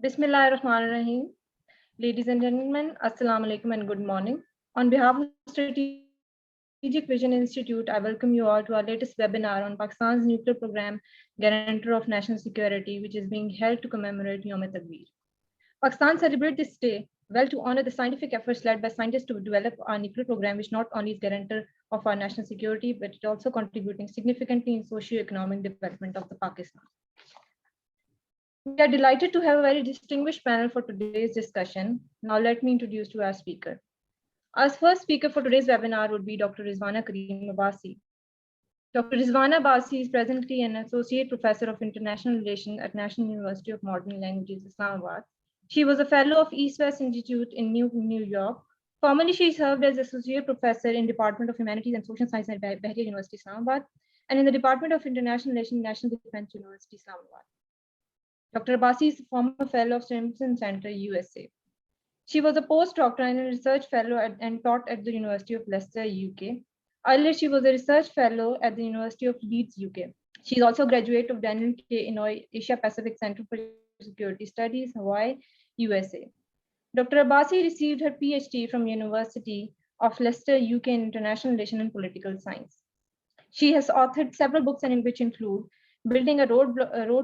Bismillahirrahmanirrahim. Ladies and gentlemen, Assalamu alaikum and good morning. On behalf of Strategic Vision Institute, I welcome you all to our latest webinar on Pakistan's nuclear program, Guarantor of National Security, which is being held to commemorate Youm-e-Takbir. Pakistan celebrates this day well to honor the scientific efforts led by scientists to develop our nuclear program, which not only is guarantor of our national security, but it also contributing significantly in socio-economic development of the Pakistan. We are delighted to have a very distinguished panel for today's discussion. Now let me introduce to our speaker. Our first speaker for today's webinar would be Dr. Rizwana Abbasi. Dr. Rizwana Abbasi is presently an Associate Professor of International Relations at National University of Modern Languages, Islamabad. She was a Fellow of East-West Institute in New York. Formerly, she served as Associate Professor in Department of Humanities and Social Sciences at Bahria University, Islamabad, and in the Department of International Relations, National Defense University, Islamabad. Dr. Abbasi is a former Fellow of Stimson Center, USA. She was a postdoctoral and research fellow and taught at the University of Leicester, UK. Earlier, she was a research fellow at the University of Leeds, UK. She is also a graduate of Daniel K. Inouye Asia Pacific Center for Security Studies, Hawaii, USA. Dr. Abbasi received her PhD from University of Leicester, UK in International Relations and Political Science. She has authored several books which include Building a Road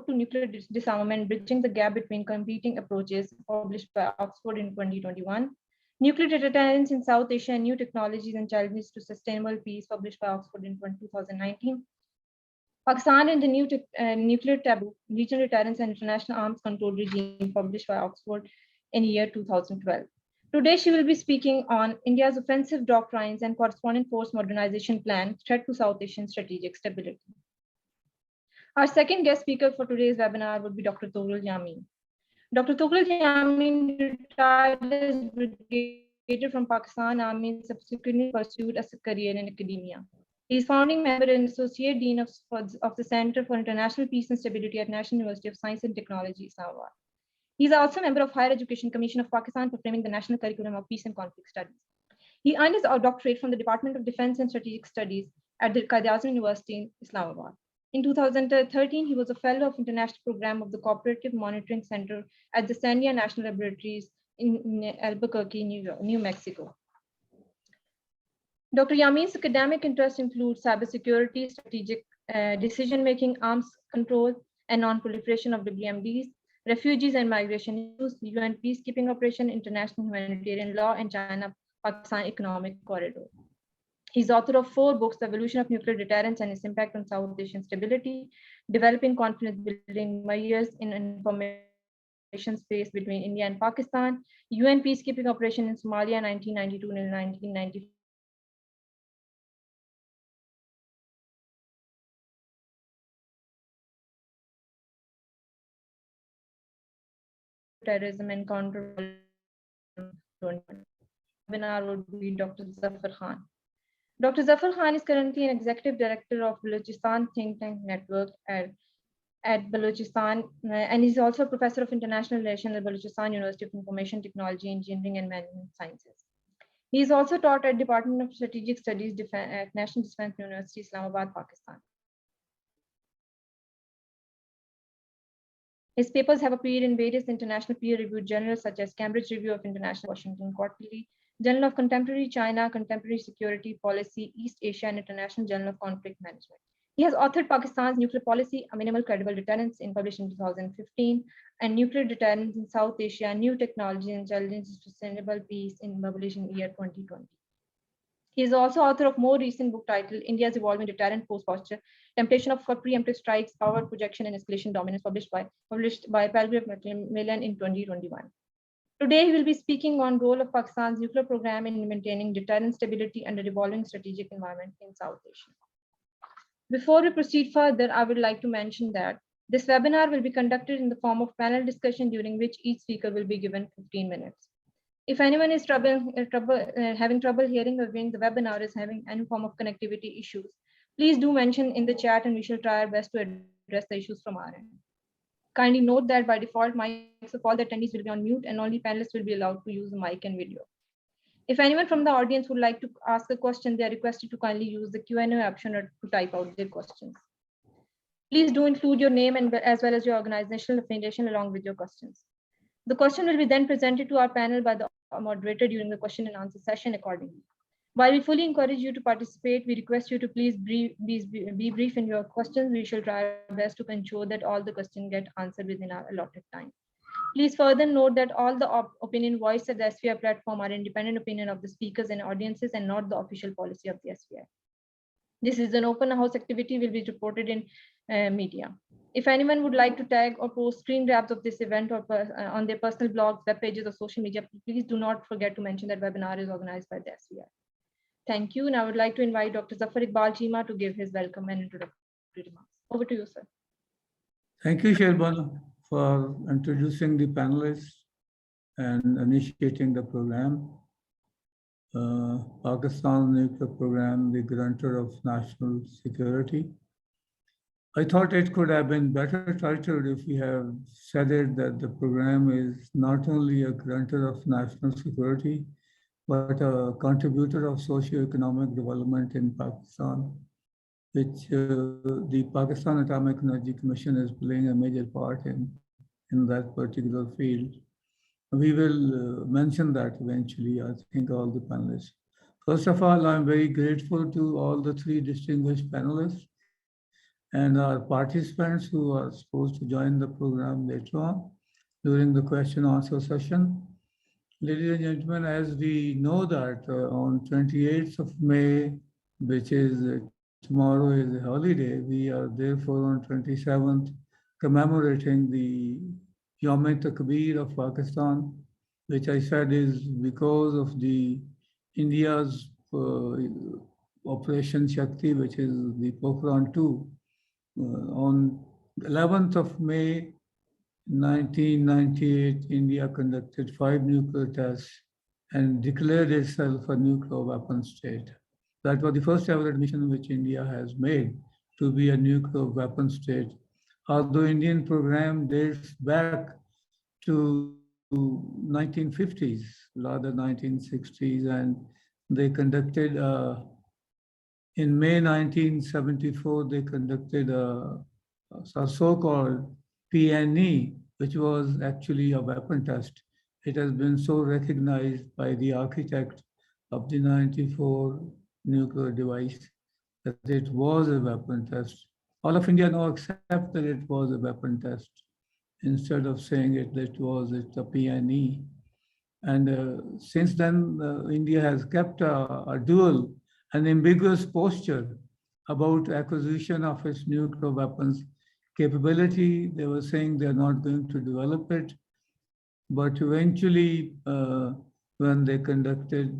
to Nuclear Disarmament, Bridging the Gap Between Competing Approaches, published by Oxford in 2021. Nuclear Deterrence in South Asia, New Technologies and Challenges to Sustainable Peace, published by Oxford in 2019. Pakistan and the New Nuclear Taboo, Regional Deterrence and International Arms Control Regime, published by Oxford in year 2012. Today, she will be speaking on India's offensive doctrines and corresponding force modernization plan, threat to South Asian strategic stability. Our second guest speaker for today's webinar would be Dr. Tughral Yamin. Dr. Tughral Yamin retired as brigadier from Pakistan Army and subsequently pursued a career in academia. He is founding member and associate dean of the Center for International Peace and Stability at National University of Science and Technology, Islamabad. He is also a member of Higher Education Commission of Pakistan for framing the national curriculum of peace and conflict studies. He earned his doctorate from the Department of Defense and Strategic Studies at the Qaid-e-Azam University in Islamabad. In 2013, he was a fellow of International Program of the Cooperative Monitoring Center at the Sandia National Laboratories in Albuquerque, New Mexico. Dr. Yamin's academic interests include cybersecurity, strategic decision-making, arms control, and non-proliferation of WMDs, refugees and migration issues, UN peacekeeping operation, international humanitarian law, and China-Pakistan economic corridor. He's author of 4 books, The Evolution of Nuclear Deterrence and Its Impact on South Asian Stability, Developing Confidence Building Measures in Information Space Between India and Pakistan, UN Peacekeeping Operation in Somalia 1992 and 1995, terrorism and counter. Webinar would be Dr. Zafar Khan. Dr. Zafar Khan is currently an executive director of Balochistan Think Tank Network at Balochistan, and he's also a professor of international relations at Balochistan University of Information Technology, Engineering, and Management Sciences. He is also taught at Department of Strategic Studies at National Defense University, Islamabad, Pakistan. His papers have appeared in various international peer-reviewed journals such as Cambridge Review of International Washington Quarterly, Journal of Contemporary China, Contemporary Security Policy, East Asia, and International Journal of Conflict Management. He has authored Pakistan's Nuclear Policy, A Minimal Credible Deterrence, published in 2015, and Nuclear Deterrence in South Asia, New Technology and Challenges to Sustainable Peace, published in year 2020. He is also author of more recent book titled India's Evolving Deterrent Post Posture, Temptation of Preemptive Strikes, Power Projection and Escalation Dominance, published by Palgrave Macmillan in 2021. Today, he will be speaking on role of Pakistan's nuclear program in maintaining deterrent stability under evolving strategic environment in South Asia. Before we proceed further, I would like to mention that this webinar will be conducted in the form of panel discussion, during which each speaker will be given 15 minutes. If anyone is having trouble hearing or viewing the webinar, is having any form of connectivity issues, please do mention in the chat and we shall try our best to address the issues from our end. Kindly note that by default, mics of all the attendees will be on mute and only panelists will be allowed to use the mic and video. If anyone from the audience would like to ask a question, they are requested to kindly use the Q&A option or to type out their questions. Please do include your name and as well as your organizational affiliation along with your questions. The question will be then presented to our panel by the moderator during the question and answer session accordingly. While we fully encourage you to participate, we request you to please be brief in your questions. We shall try our best to ensure that all the questions get answered within our allotted time. Please further note that all the opinion voiced at the SVI platform are independent opinion of the speakers and audiences and not the official policy of the SVI. This is an open house activity will be reported in media. If anyone would like to tag or post screen grabs of this event or on their personal blogs, web pages, or social media, please do not forget to mention that webinar is organized by the SVI. Thank you. And I would like to invite Dr. Zafar Iqbal Cheema to give his welcome and introductory remarks. Over to you, sir. Thank you, Sherban, for introducing the panelists and initiating the program. Pakistan Nuclear Program, the Guarantor of National Security. I thought it could have been better titled if we have said it that the program is not only a guarantor of national security, but a contributor of socio-economic development in Pakistan, which the Pakistan Atomic Energy Commission is playing a major part in that particular field. We will mention that eventually, I think, all the panelists. First of all, I'm very grateful to all the three distinguished panelists and our participants who are supposed to join the program later on during the question answer session. Ladies and gentlemen, as we know that on 28th of May, which is tomorrow is a holiday, we are therefore on 27th commemorating the Youm-e-Takbir of Pakistan, which I said is because of the India's Operation Shakti, which is the Pokhran 2. On 11th of May, 1998, India conducted 5 nuclear tests and declared itself a nuclear weapon state. That was the first ever admission which India has made to be a nuclear weapon state. Although Indian program dates back to 1950s, rather 1960s, and they conducted, in May 1974, they conducted a so-called PNE, which was actually a weapon test. It has been so recognized by the architect of the 94 nuclear device that it was a weapon test. All of India now accept that it was a weapon test instead of saying it that was a PNE. And since then, India has kept a dual and ambiguous posture about acquisition of its nuclear weapons capability. They were saying they're not going to develop it, but eventually, when they conducted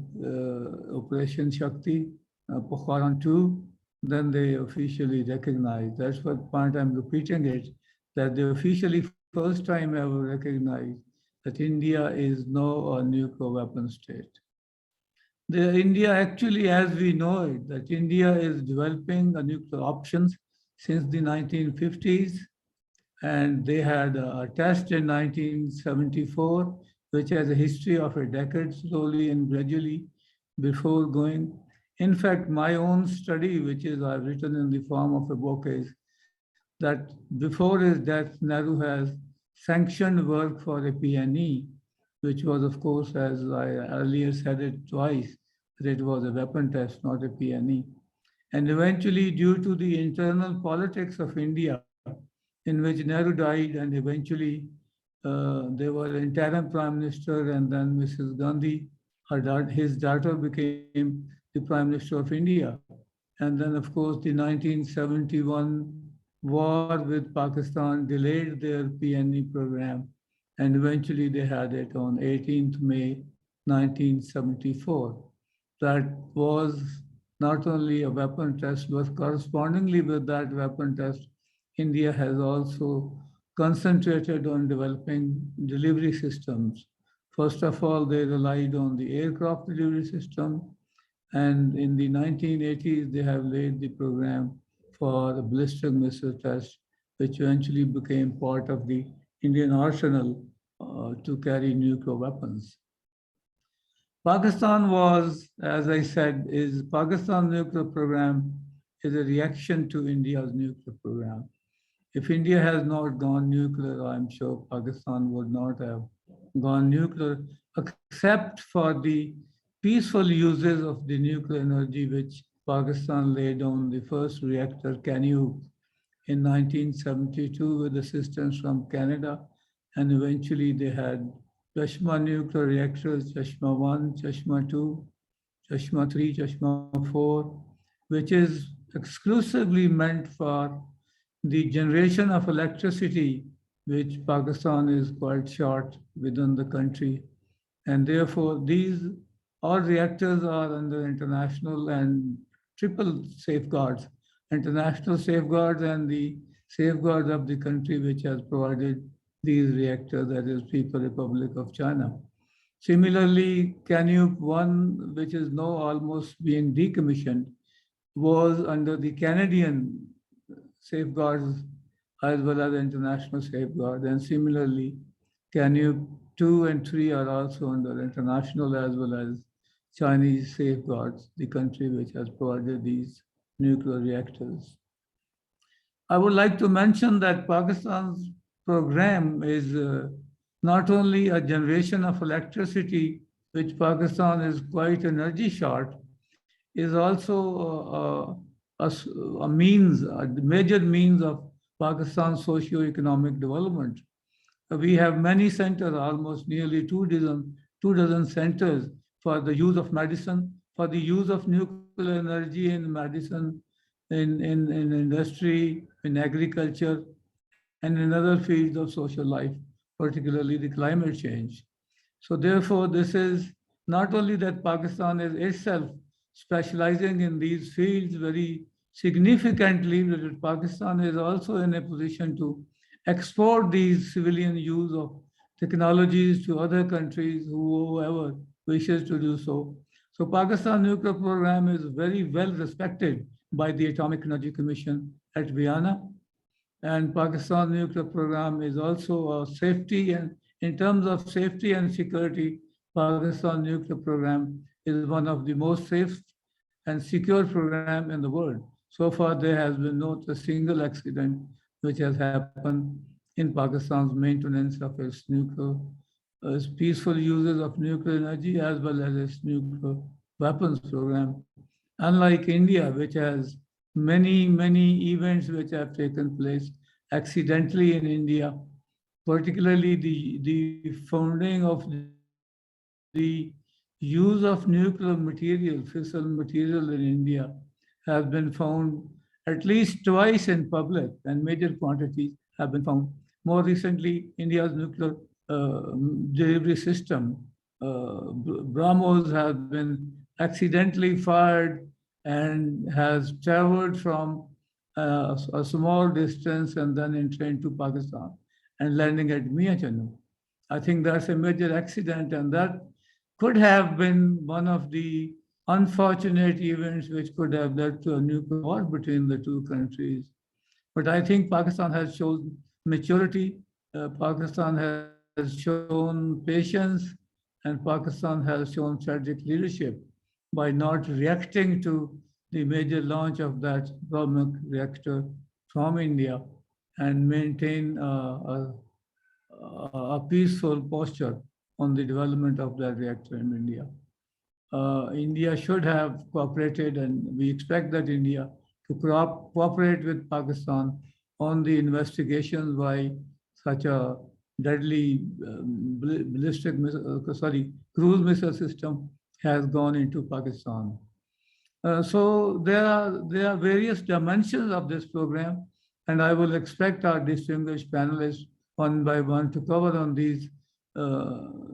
Operation Shakti, Pokhran 2, then they officially recognized. That's what point I'm repeating it, that they officially first time ever recognized that India is now a nuclear weapon state. India actually, as we know it, that India is developing a nuclear options since the 1950s, and they had a test in 1974, which has a history of a decade, slowly and gradually, before going. In fact, my own study, which is I've written in the form of a book, is that before his death, Nehru has sanctioned work for a PNE, which was, of course, as I earlier said it twice, that it was a weapon test, not a PNE. And eventually, due to the internal politics of India, in which Nehru died, and eventually there was an interim prime minister, and then Mrs. Gandhi, his daughter became the prime minister of India. And then, of course, the 1971 war with Pakistan delayed their PNE program, and eventually they had it on 18th May 1974. That was not only a weapon test, but correspondingly with that weapon test, India has also concentrated on developing delivery systems. First of all, they relied on the aircraft delivery system, and in the 1980s, they have laid the program for the ballistic missile test, which eventually became part of the Indian arsenal to carry nuclear weapons. Pakistan was, as I said, Pakistan nuclear program is a reaction to India's nuclear program. If India has not gone nuclear, I'm sure Pakistan would not have gone nuclear, except for the peaceful uses of the nuclear energy, which Pakistan laid on the first reactor, Canube, in 1972 with assistance from Canada. And eventually they had Chashma nuclear reactors, Chashma 1, Chashma 2, Chashma 3, Chashma 4, which is exclusively meant for the generation of electricity, which Pakistan is quite short within the country. And therefore, these all reactors are under international and triple safeguards, international safeguards and the safeguards of the country which has provided these reactors, that is People's Republic of China. Similarly, Canube 1, which is now almost being decommissioned, was under the Canadian safeguards as well as international safeguards. And similarly, Canube 2 and 3 are also under international as well as Chinese safeguards, the country which has provided these nuclear reactors. I would like to mention that Pakistan's program is not only a generation of electricity, which Pakistan is quite energy short, is also a means, a major means of Pakistan's socio-economic development. We have many centers, almost nearly two dozen centers for the use of medicine, for the use of nuclear energy in medicine, in industry, in agriculture, and in other fields of social life, particularly the climate change. So therefore, this is not only that Pakistan is itself specializing in these fields very significantly, but Pakistan is also in a position to export these civilian use of technologies to other countries, whoever wishes to do so. So Pakistan nuclear program is very well respected by the Atomic Energy Commission at Vienna. And Pakistan nuclear program is also a safety, and in terms of safety and security, Pakistan nuclear program is one of the most safe and secure program in the world. So far, there has been not a single accident which has happened in Pakistan's maintenance of its nuclear, peaceful uses of nuclear energy as well as its nuclear weapons program. Unlike India, which has many events which have taken place accidentally in India, particularly the founding of the use of nuclear material, fissile material in India, has been found at least twice in public, and major quantities have been found. More recently, India's nuclear delivery system, BrahMos, has been accidentally fired and has traveled from a small distance and then entered into Pakistan and landing at Miachanu. I think that's a major accident, and that could have been one of the unfortunate events which could have led to a nuclear war between the two countries. But I think Pakistan has shown maturity, Pakistan has shown patience, and Pakistan has shown strategic leadership by not reacting to the major launch of that atomic reactor from India and maintain a peaceful posture on the development of that reactor in India. India should have cooperated, and we expect that India to cooperate with Pakistan on the investigations why such a deadly cruise missile system has gone into Pakistan. So there are various dimensions of this program, and I will expect our distinguished panelists one by one to cover on these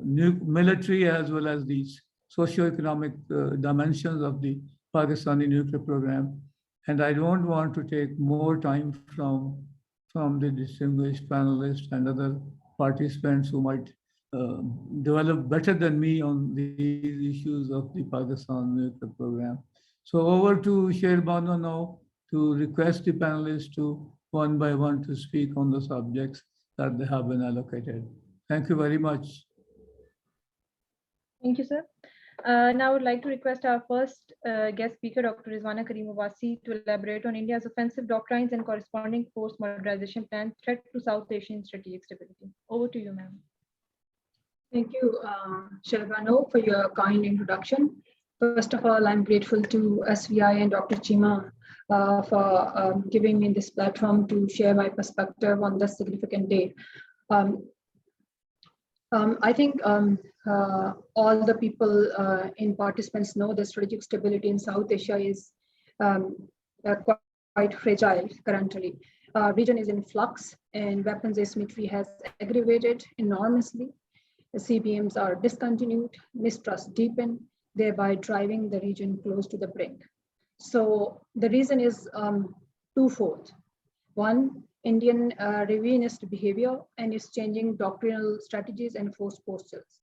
military as well as these socio-economic dimensions of the Pakistani nuclear program. And I don't want to take more time from the distinguished panelists and other participants who might develop better than me on these issues of the Pakistan nuclear program. So over to Sherbano now to request the panelists to one by one to speak on the subjects that they have been allocated. Thank you very much. Thank you, sir. Now I would like to request our first guest speaker, Dr. Rizwana Abbasi, to elaborate on India's offensive doctrines and corresponding force modernization plan threat to South Asian strategic stability. Over to you, ma'am. Thank you, Shalvano, for your kind introduction. First of all, I'm grateful to SVI and Dr. Cheema for giving me this platform to share my perspective on this significant day. Um, I think all the people in participants know the strategic stability in South Asia is um, quite fragile currently. Region is in flux and weapons asymmetry has aggravated enormously. The CBMs are discontinued, mistrust deepened, thereby driving the region close to the brink. So the reason is twofold. One, Indian revisionist behavior and its changing doctrinal strategies and force postures.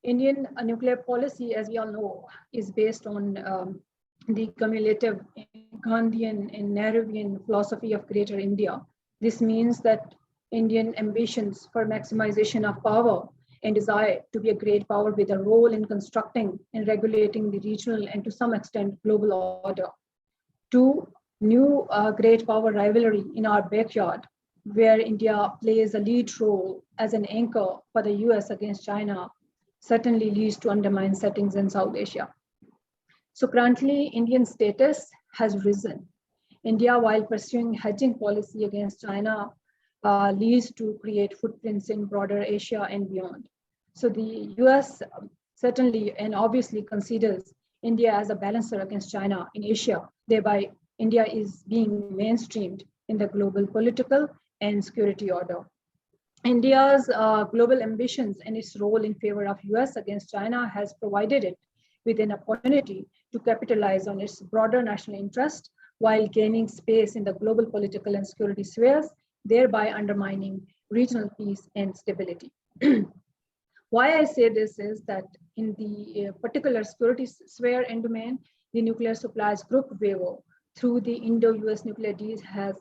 Indian nuclear policy, as we all know, is based on the cumulative Gandhian and Nehruvian philosophy of Greater India. This means that Indian ambitions for maximization of power and desire to be a great power with a role in constructing and regulating the regional and to some extent global order. Two, new great power rivalry in our backyard, where India plays a lead role as an anchor for the US against China, certainly leads to undermined settings in South Asia. So currently, Indian status has risen. India, while pursuing hedging policy against China, leads to create footprints in broader Asia and beyond. So the US certainly and obviously considers India as a balancer against China in Asia. Thereby, India is being mainstreamed in the global political and security order. India's global ambitions and its role in favor of US against China has provided it with an opportunity to capitalize on its broader national interest while gaining space in the global political and security spheres, thereby undermining regional peace and stability. Why I say this is that in the particular security sphere and domain, the nuclear supplies group waiver through the Indo-US nuclear deals has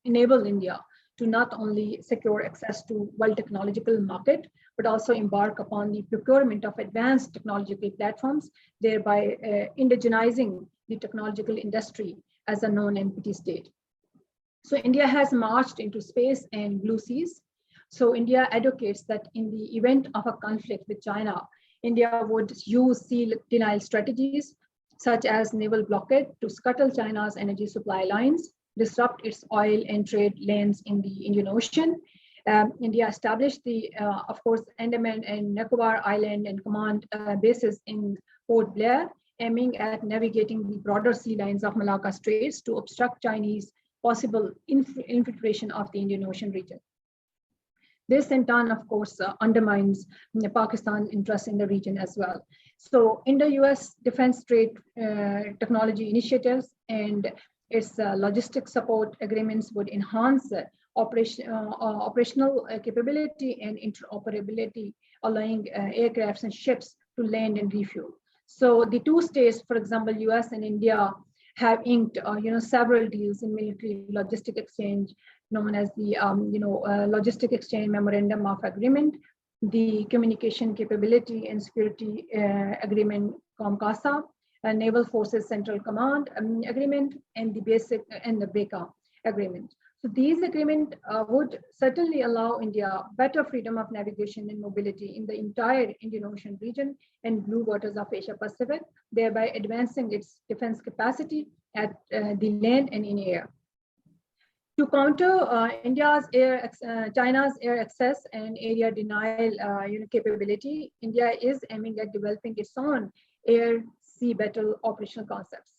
enabled India to not only secure access to world technological market, but also embark upon the procurement of advanced technological platforms, thereby indigenizing the technological industry as a non-NPT state. So India has marched into space and blue seas. So India advocates that in the event of a conflict with China, India would use sea denial strategies, such as naval blockade, to scuttle China's energy supply lines, disrupt its oil and trade lanes in the Indian Ocean. India established the, of course, Andaman and Nicobar Island and command bases in Port Blair, aiming at navigating the broader sea lines of Malacca Straits to obstruct Chinese possible infiltration of the Indian Ocean region. This in turn, of course, undermines Pakistan's interest in the region as well. So Indo-US defense trade technology initiatives and its logistics support agreements would enhance operational capability and interoperability, allowing aircrafts and ships to land and refuel. So the two states, for example, US and India, have inked several deals in military logistic exchange, known as the Logistic Exchange Memorandum of Agreement, the Communication Capability and Security Agreement, COMCASA, Naval Forces Central Command Agreement, and the Basic and the BRECA Agreement. So these agreements would certainly allow India better freedom of navigation and mobility in the entire Indian Ocean region and blue waters of Asia Pacific, thereby advancing its defense capacity at the land and in air. To counter China's air access and area denial capability, India is aiming at developing its own air-sea battle operational concepts.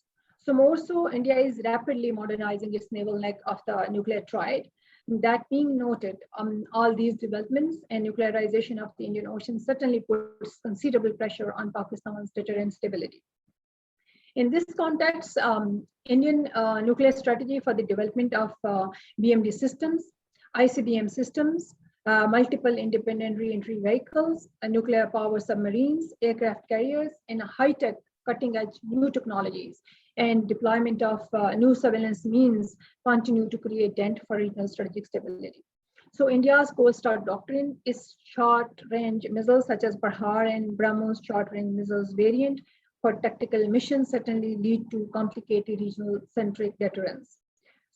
So more so, India is rapidly modernizing its naval neck of the nuclear triad. That being noted, all these developments and nuclearization of the Indian Ocean certainly puts considerable pressure on Pakistan's deterrent stability. In this context, Indian nuclear strategy for the development of BMD systems, ICBM systems, multiple independent re-entry vehicles, nuclear power submarines, aircraft carriers, and high-tech cutting-edge new technologies and deployment of new surveillance means continue to create dent for regional strategic stability. So India's Gold Star doctrine is short-range missiles such as Prahar and BrahMos short-range missiles variant for tactical missions certainly lead to complicated regional-centric deterrence.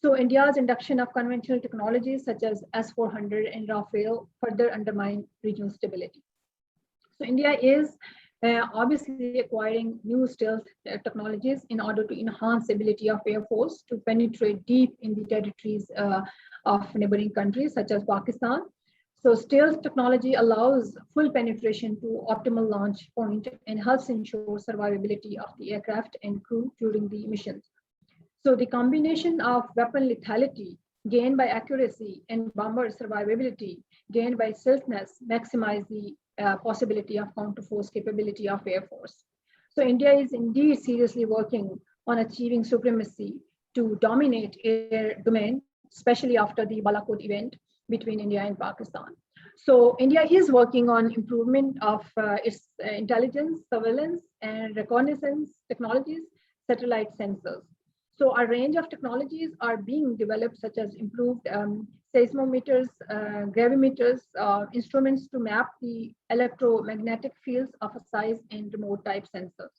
So India's induction of conventional technologies such as S-400 and Rafale further undermine regional stability. So India is obviously acquiring new stealth technologies in order to enhance the ability of Air Force to penetrate deep in the territories of neighboring countries such as Pakistan. So stealth technology allows full penetration to optimal launch point and helps ensure survivability of the aircraft and crew during the missions. So the combination of weapon lethality gained by accuracy and bomber survivability gained by stealthness maximize the possibility of counterforce capability of Air Force. So India is indeed seriously working on achieving supremacy to dominate air domain, especially after the Balakot event between India and Pakistan. So India is working on improvement of its intelligence, surveillance, and reconnaissance technologies, satellite sensors. So a range of technologies are being developed, such as improved seismometers, gravimeters, instruments to map the electromagnetic fields of a size and remote type sensors.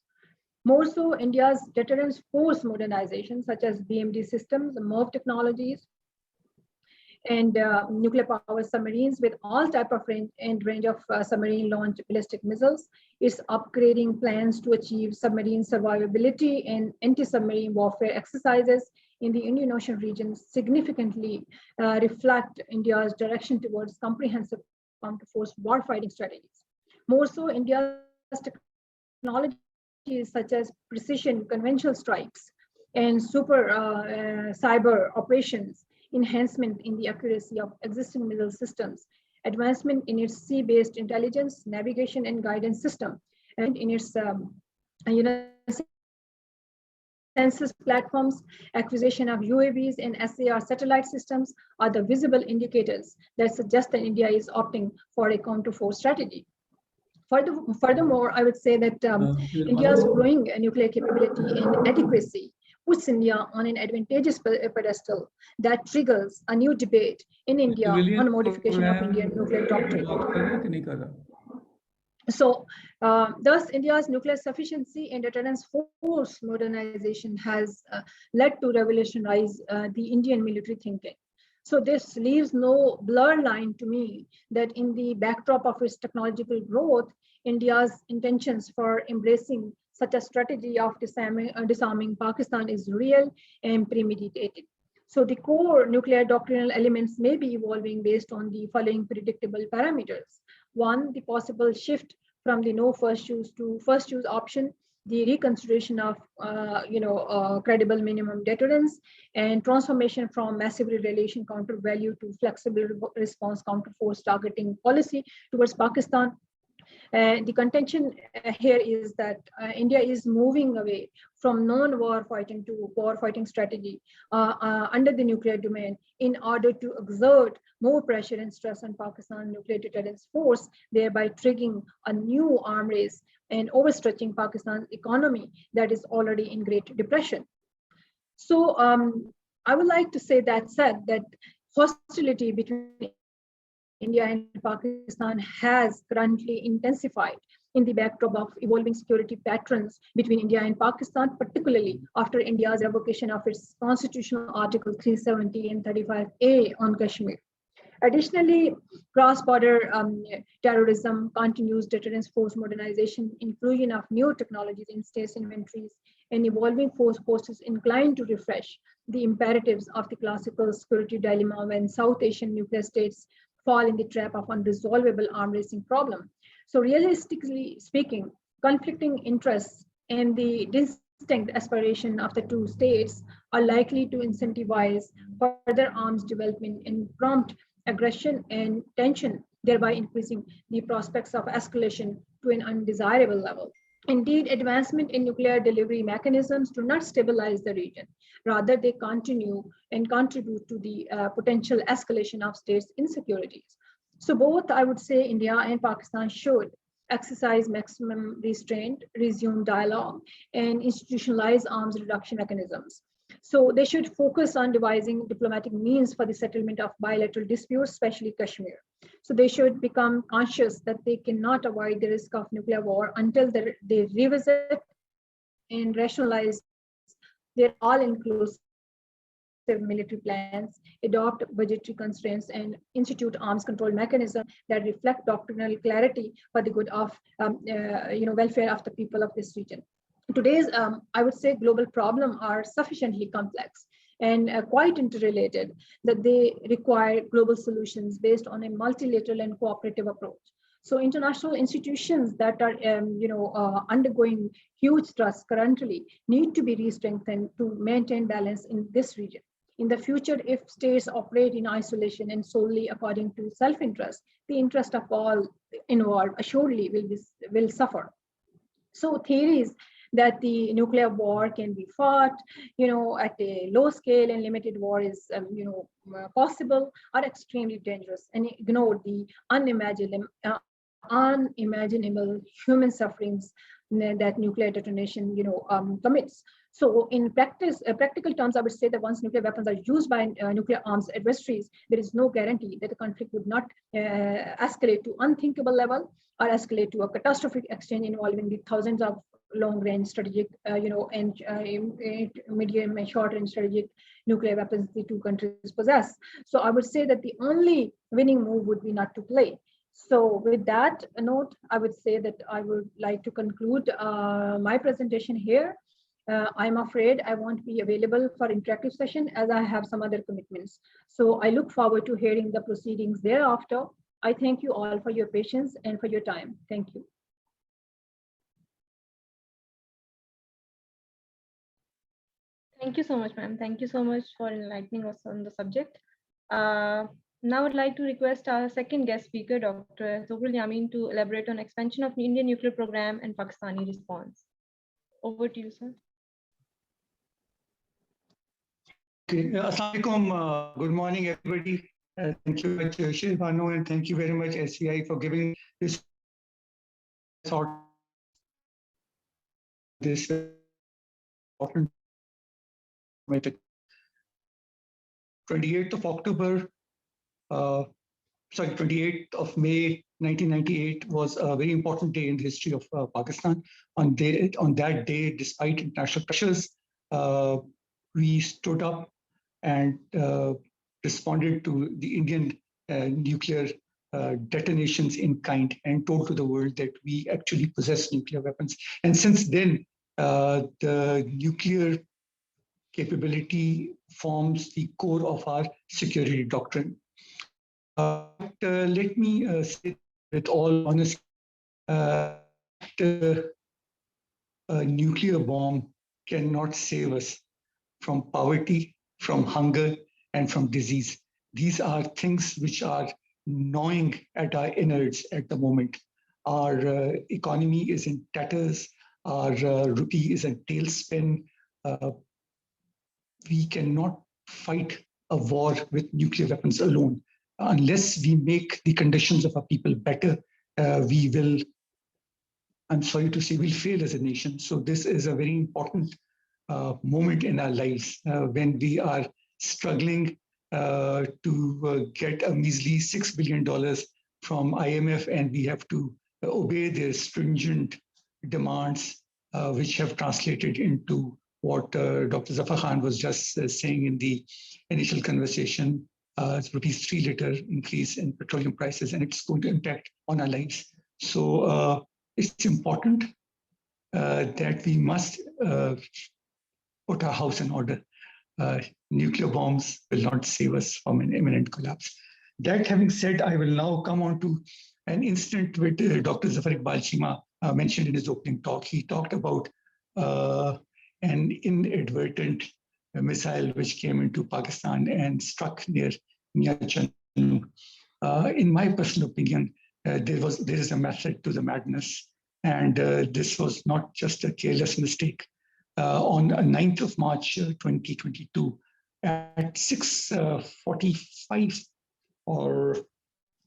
More so, India's deterrence force modernization, such as BMD systems, MIRV technologies, and nuclear power submarines with all type of range of submarine launch ballistic missiles, is upgrading plans to achieve submarine survivability and anti-submarine warfare exercises in the Indian Ocean region significantly reflect India's direction towards comprehensive counter-force warfighting strategies. More so, India's technologies such as precision conventional strikes and super cyber operations, enhancement in the accuracy of existing missile systems, advancement in its sea-based intelligence, navigation and guidance system, and in its census platforms, acquisition of UAVs and SAR satellite systems are the visible indicators that suggest that India is opting for a counter-force strategy. Furthermore, I would say that India's growing nuclear capability and adequacy puts India on an advantageous pedestal that triggers a new debate in India on modification of Indian nuclear doctrine. So, thus, India's nuclear sufficiency and deterrence force modernization has led to revolutionize the Indian military thinking. So this leaves no blurred line to me that in the backdrop of its technological growth, India's intentions for embracing such a strategy of disarming Pakistan is real and premeditated. So the core nuclear doctrinal elements may be evolving based on the following predictable parameters. One, the possible shift from the no first use to first use option, the reconsideration of credible minimum deterrence, and transformation from massive retaliation counter value to flexible response counter force targeting policy towards Pakistan. The contention here is that India is moving away from non-war fighting to war fighting strategy under the nuclear domain in order to exert more pressure and stress on Pakistan nuclear deterrence force, thereby triggering a new arm race and overstretching Pakistan's economy that is already in Great Depression. So I would like to say that said, that hostility between India and Pakistan has currently intensified in the backdrop of evolving security patterns between India and Pakistan, particularly after India's revocation of its constitutional Article 370 and 35A on Kashmir. Additionally, cross-border terrorism continues deterrence force modernization, inclusion of new technologies in states inventories, and evolving force forces inclined to refresh the imperatives of the classical security dilemma when South Asian nuclear states fall in the trap of unresolvable arm racing problem. So realistically speaking, conflicting interests and the distinct aspiration of the two states are likely to incentivize further arms development and prompt aggression and tension, thereby increasing the prospects of escalation to an undesirable level. Indeed, advancement in nuclear delivery mechanisms do not stabilize the region. Rather, they continue and contribute to the potential escalation of states' insecurities. So both, I would say, India and Pakistan should exercise maximum restraint, resume dialogue, and institutionalize arms reduction mechanisms. So they should focus on devising diplomatic means for the settlement of bilateral disputes, especially Kashmir. So they should become conscious that they cannot avoid the risk of nuclear war until they revisit and rationalize their all-inclusive military plans, adopt budgetary constraints, and institute arms control mechanisms that reflect doctrinal clarity for the good of welfare of the people of this region. Today's, I would say, global problems are sufficiently complex and quite interrelated that they require global solutions based on a multilateral and cooperative approach. So international institutions that are undergoing huge stress currently need to be re-strengthened to maintain balance in this region. In the future, if states operate in isolation and solely according to self-interest, the interest of all involved assuredly will suffer. So theories that the nuclear war can be fought, at a low scale and limited war is, possible, are extremely dangerous and ignore the unimaginable human sufferings that nuclear detonation, commits. So in practical terms, I would say that once nuclear weapons are used by nuclear arms adversaries, there is no guarantee that the conflict would not escalate to unthinkable level or escalate to a catastrophic exchange involving the thousands of long-range strategic, and medium and short-range strategic nuclear weapons the two countries possess. So I would say that the only winning move would be not to play. So with that note, I would say that I would like to conclude my presentation here. I'm afraid I won't be available for interactive session as I have some other commitments. So I look forward to hearing the proceedings thereafter. I thank you all for your patience and for your time. Thank you. Thank you so much, ma'am. Thank you so much for enlightening us on the subject. Now I'd like to request our second guest speaker, Dr. Tughral Yamin, to elaborate on expansion of the Indian nuclear program and Pakistani response. Over to you, sir. Okay. Assalamualaikum. Good morning, everybody. Thank you very much, Rizwana, and thank you very much, SCI, for giving this sort this important 28th of October, 28th of May 1998 was a very important day in the history of Pakistan. On that day, despite international pressures, we stood up and responded to the Indian nuclear detonations in kind and told to the world that we actually possess nuclear weapons. And since then, the nuclear capability forms the core of our security doctrine. Let me say with all honesty, a nuclear bomb cannot save us from poverty, from hunger, and from disease. These are things which are gnawing at our innards at the moment. Our economy is in tatters. Our rupee is in tailspin. We cannot fight a war with nuclear weapons alone. Unless we make the conditions of our people better, we will, I'm sorry to say, we'll fail as a nation. So this is a very important moment in our lives when we are struggling to get a measly $6 billion from IMF, and we have to obey their stringent demands, which have translated into what Dr. Zafar Khan was just saying in the initial conversation, rupees 3 liter increase in petroleum prices, and it's going to impact on our lives. So it's important that we must put our house in order. Nuclear bombs will not save us from an imminent collapse. That having said, I will now come on to an incident which Dr. Zafar Iqbal Cheema mentioned in his opening talk. He talked about an inadvertent missile which came into Pakistan and struck near Channu. In my personal opinion, there is a method to the madness, and this was not just a careless mistake. On 9th of March 2022, at 6:45 or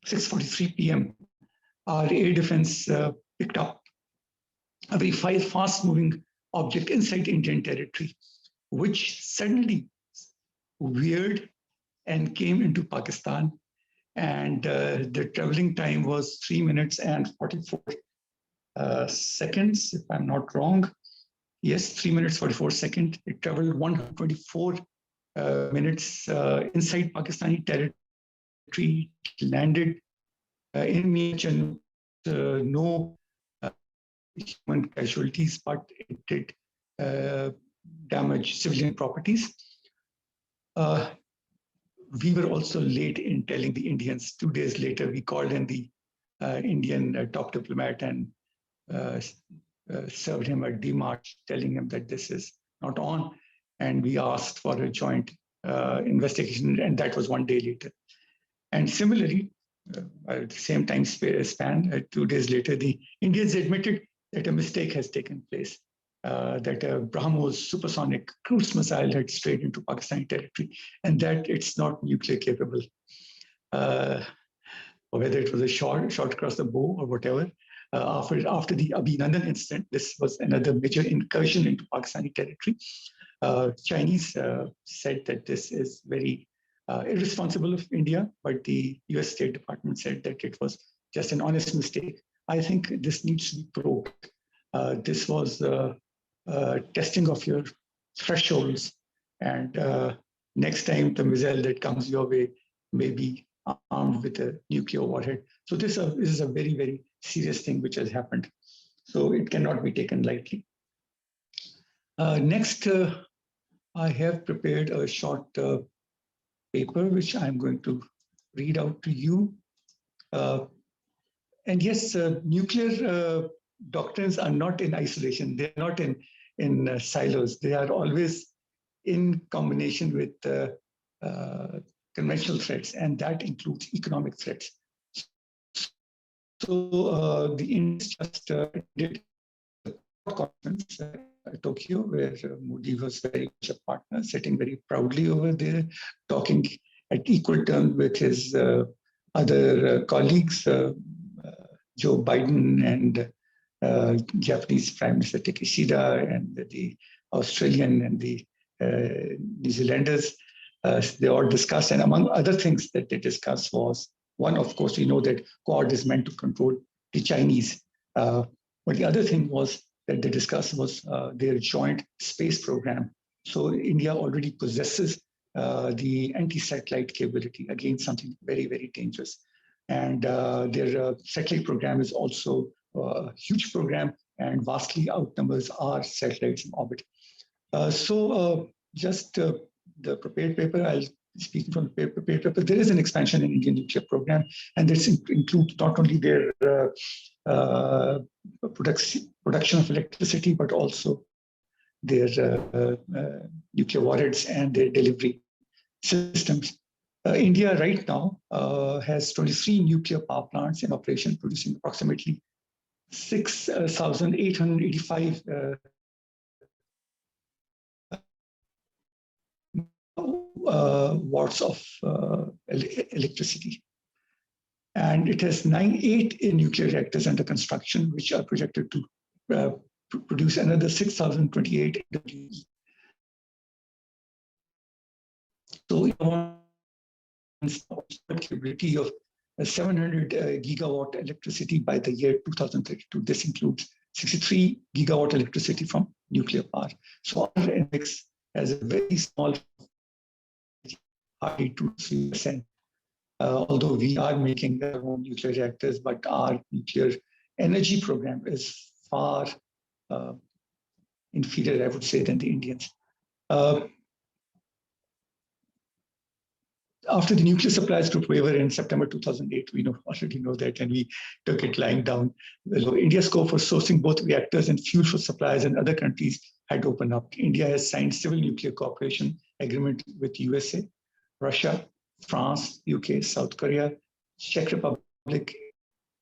6:43 p.m., our air defense picked up a very fast-moving object inside Indian territory, which suddenly veered and came into Pakistan. And the traveling time was 3 minutes and 44 seconds, if I'm not wrong. Yes, 3 minutes, 44 seconds. It traveled 124 minutes inside Pakistani territory, landed in Mian, no human casualties, but it did damage civilian properties. We were also late in telling the Indians. 2 days later, we called in the Indian top diplomat and served him a demarche, telling him that this is not on. And we asked for a joint investigation, and that was 1 day later. And similarly, at the same time span, 2 days later, the Indians admitted that a mistake has taken place, that a BrahMos supersonic cruise missile had strayed into Pakistani territory, and that it's not nuclear capable. Or whether it was a shot across the bow or whatever. After the Abhinandan incident, this was another major incursion into Pakistani territory. Chinese said that this is very irresponsible of India, but the US State Department said that it was just an honest mistake. I think this needs to be probed. This was testing of your thresholds, and next time the missile that comes your way may be armed with a nuclear warhead. So this is a very, very serious thing which has happened. So it cannot be taken lightly. Next, I have prepared a short paper, which I'm going to read out to you. And yes, nuclear doctrines are not in isolation. They're not in silos. They are always in combination with conventional threats, and that includes economic threats. So the Indians just did a conference at Tokyo, where Modi was very much a partner, sitting very proudly over there, talking at equal terms with his other colleagues, Joe Biden and Japanese Prime Minister Takeshita, and the Australian and the New Zealanders. They all discussed, and among other things that they discussed was, one, of course, we know that Quad is meant to control the Chinese. But the other thing was that they discussed was their joint space program. So India already possesses the anti-satellite capability, again, something very, very dangerous. And their satellite program is also a huge program and vastly outnumbers our satellites in orbit. Just the prepared paper, I'll speak from the prepared paper. There is an expansion in Indian nuclear program, and this includes not only their production of electricity, but also their nuclear warheads and their delivery systems. India right now has 23 nuclear power plants in operation, producing approximately 6,885 watts of electricity. And it has 8 nuclear reactors under construction, which are projected to produce another 6,028 AWE. So it wants a capability of 700 gigawatt electricity by the year 2032. This includes 63 gigawatt electricity from nuclear power. So our index has a very small, hardly 2-3%. Although we are making our own nuclear reactors, but our nuclear energy program is far inferior, I would say, than the Indians. After the nuclear supplies group waiver in September 2008, we already know that, and we took it lying down. India's scope for sourcing both reactors and fuel for suppliers in other countries had opened up. India has signed civil nuclear cooperation agreement with USA, Russia, France, UK, South Korea, Czech Republic,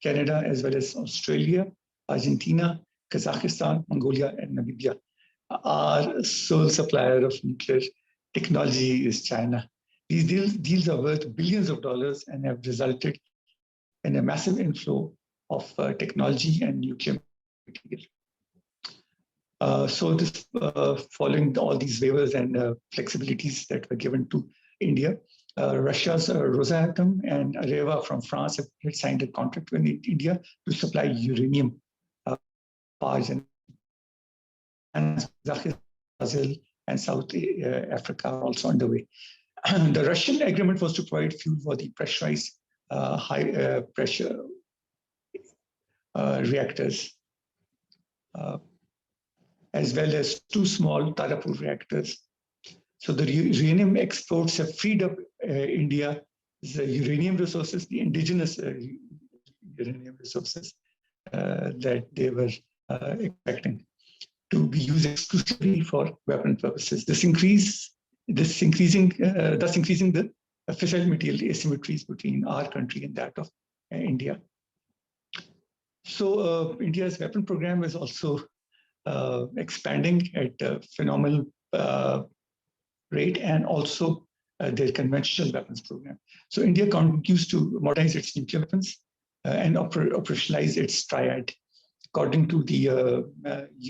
Canada, as well as Australia, Argentina, Kazakhstan, Mongolia, and Namibia. Our sole supplier of nuclear technology is China. These deals are worth billions of dollars and have resulted in a massive inflow of technology and nuclear material. So this, following all these waivers and flexibilities that were given to India, Russia's Rosatom and Areva from France have signed a contract with India to supply uranium parts, and Brazil and South Africa are also underway. The Russian agreement was to provide fuel for the pressurized high pressure reactors, as well as 2 small Tarapur reactors. So the uranium exports have freed up India's uranium resources, the indigenous uranium resources that they were expecting to be used exclusively for weapon purposes. Thus increasing the fissile material asymmetries between our country and that of India. So India's weapon program is also expanding at a phenomenal rate, and also their conventional weapons program. So India continues to modernize its nuclear weapons and operationalize its triad. According to the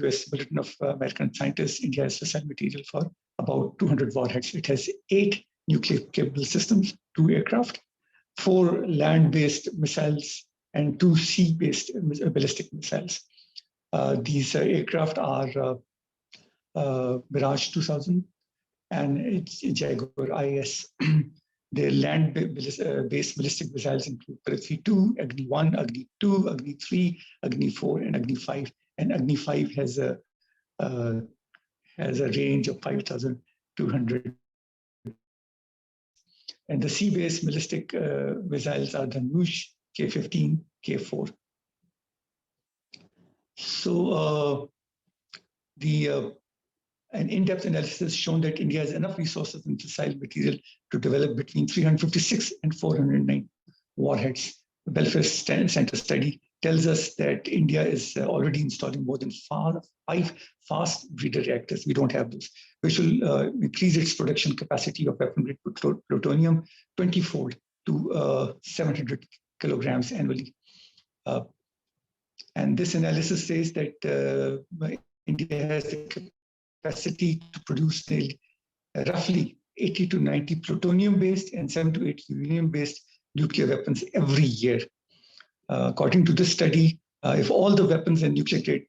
US Bulletin of American Scientists, India has fissile material for about 200 warheads. It has 8 nuclear-capable systems, 2 aircraft, 4 land-based missiles, and 2 sea-based ballistic missiles. These aircraft are Mirage 2000 and it's Jaguar IS. Their land-based ballistic missiles include Prithvi 2, Agni 1, Agni 2, Agni 3, Agni 4, and Agni 5. And Agni 5 has a range of 5,200. And the sea-based ballistic missiles are the Dhanush, K-15, K-4. So an in-depth analysis shown that India has enough resources and fissile material to develop between 356 and 409 warheads. The Belfast Center study tells us that India is already installing more than 5 fast breeder reactors. We don't have those, which will increase its production capacity of weapon-grade plutonium 20-fold to 700 kilograms annually. And this analysis says that India has the capacity to produce roughly 80 to 90 plutonium-based and 7 to 8 uranium-based nuclear weapons every year. According to this study, if all the weapons and nuclear-grade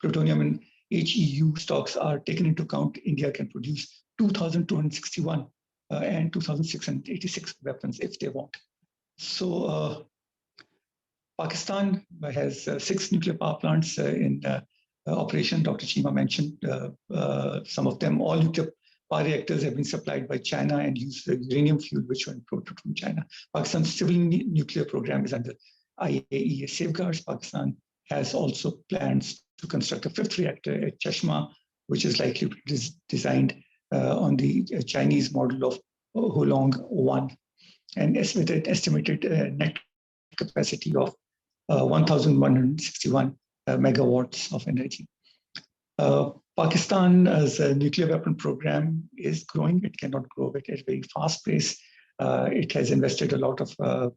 plutonium and HEU stocks are taken into account, India can produce 2,261 and 2,686 weapons if they want. So Pakistan has 6 nuclear power plants in operation. Dr. Cheema mentioned some of them. All nuclear power reactors have been supplied by China and use the uranium fuel which were imported from China. Pakistan's civil nuclear program is under IAEA safeguards. Pakistan has also plans to construct a 5th reactor at Cheema, which is likely to be designed on the Chinese model of Hulong 1, and with an estimated net capacity of 1,161 megawatts of energy. Pakistan's nuclear weapon program is growing. It cannot grow at a very fast pace. It has invested a lot of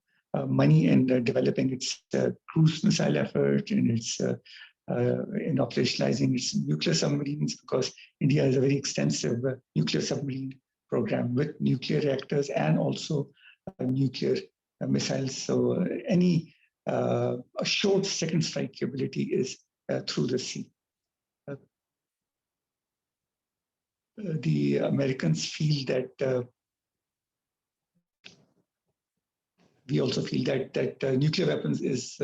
money in developing its cruise missile effort, in its in operationalizing its nuclear submarines, because India has a very extensive nuclear submarine program with nuclear reactors and also nuclear missiles. So any a short second strike capability is through the sea. The Americans feel that we also feel that nuclear weapons is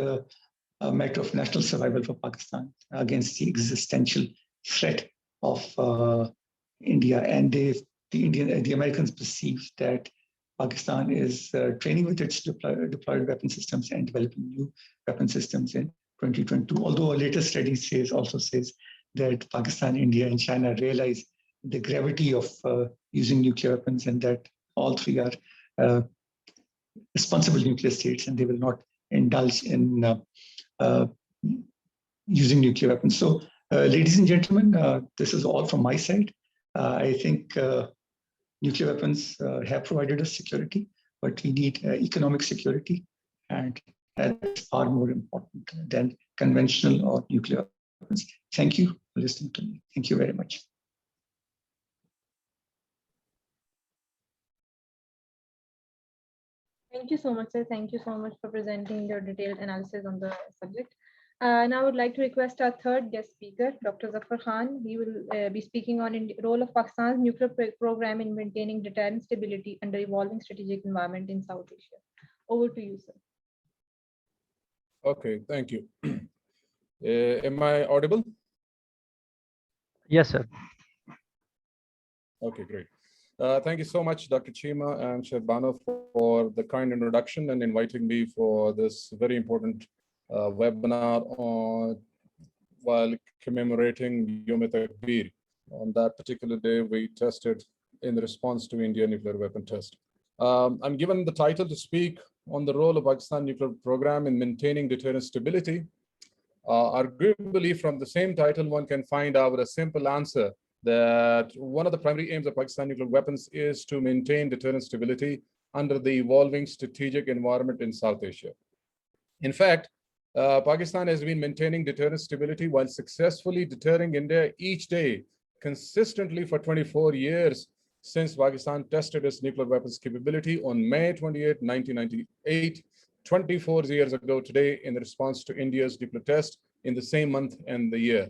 a matter of national survival for Pakistan against the existential threat of India, and the Americans perceive that Pakistan is training with its deployed weapon systems and developing new weapon systems in 2022. Although a latest study also says that Pakistan, India, and China realize the gravity of using nuclear weapons, and that all three are responsible nuclear states, and they will not indulge in using nuclear weapons. So, ladies and gentlemen, this is all from my side. I think nuclear weapons have provided us security, but we need economic security, and that's far more important than conventional or nuclear weapons. Thank you for listening to me. Thank you very much. Thank you so much, sir. Thank you so much for presenting your detailed analysis on the subject. Now I would like to request our third guest speaker, Dr. Zafar Khan. He will be speaking on the role of Pakistan's nuclear program in maintaining deterrent stability under evolving strategic environment in South Asia. Over to you, sir. Okay, thank you. Am I audible? Yes, sir. Okay, great. Thank you so much, Dr. Cheema and Shehbano, for the kind introduction and inviting me for this very important webinar while commemorating Youm-e-Takbir. On that particular day, we tested in response to India nuclear weapon test. I'm given the title to speak on the role of Pakistan nuclear program in maintaining deterrent stability. Arguably, from the same title, one can find out a simple answer that one of the primary aims of Pakistan nuclear weapons is to maintain deterrent stability under the evolving strategic environment in South Asia. In fact, Pakistan has been maintaining deterrent stability while successfully deterring India each day consistently for 24 years since Pakistan tested its nuclear weapons capability on May 28, 1998, 24 years ago today, in response to India's nuclear test in the same month and the year.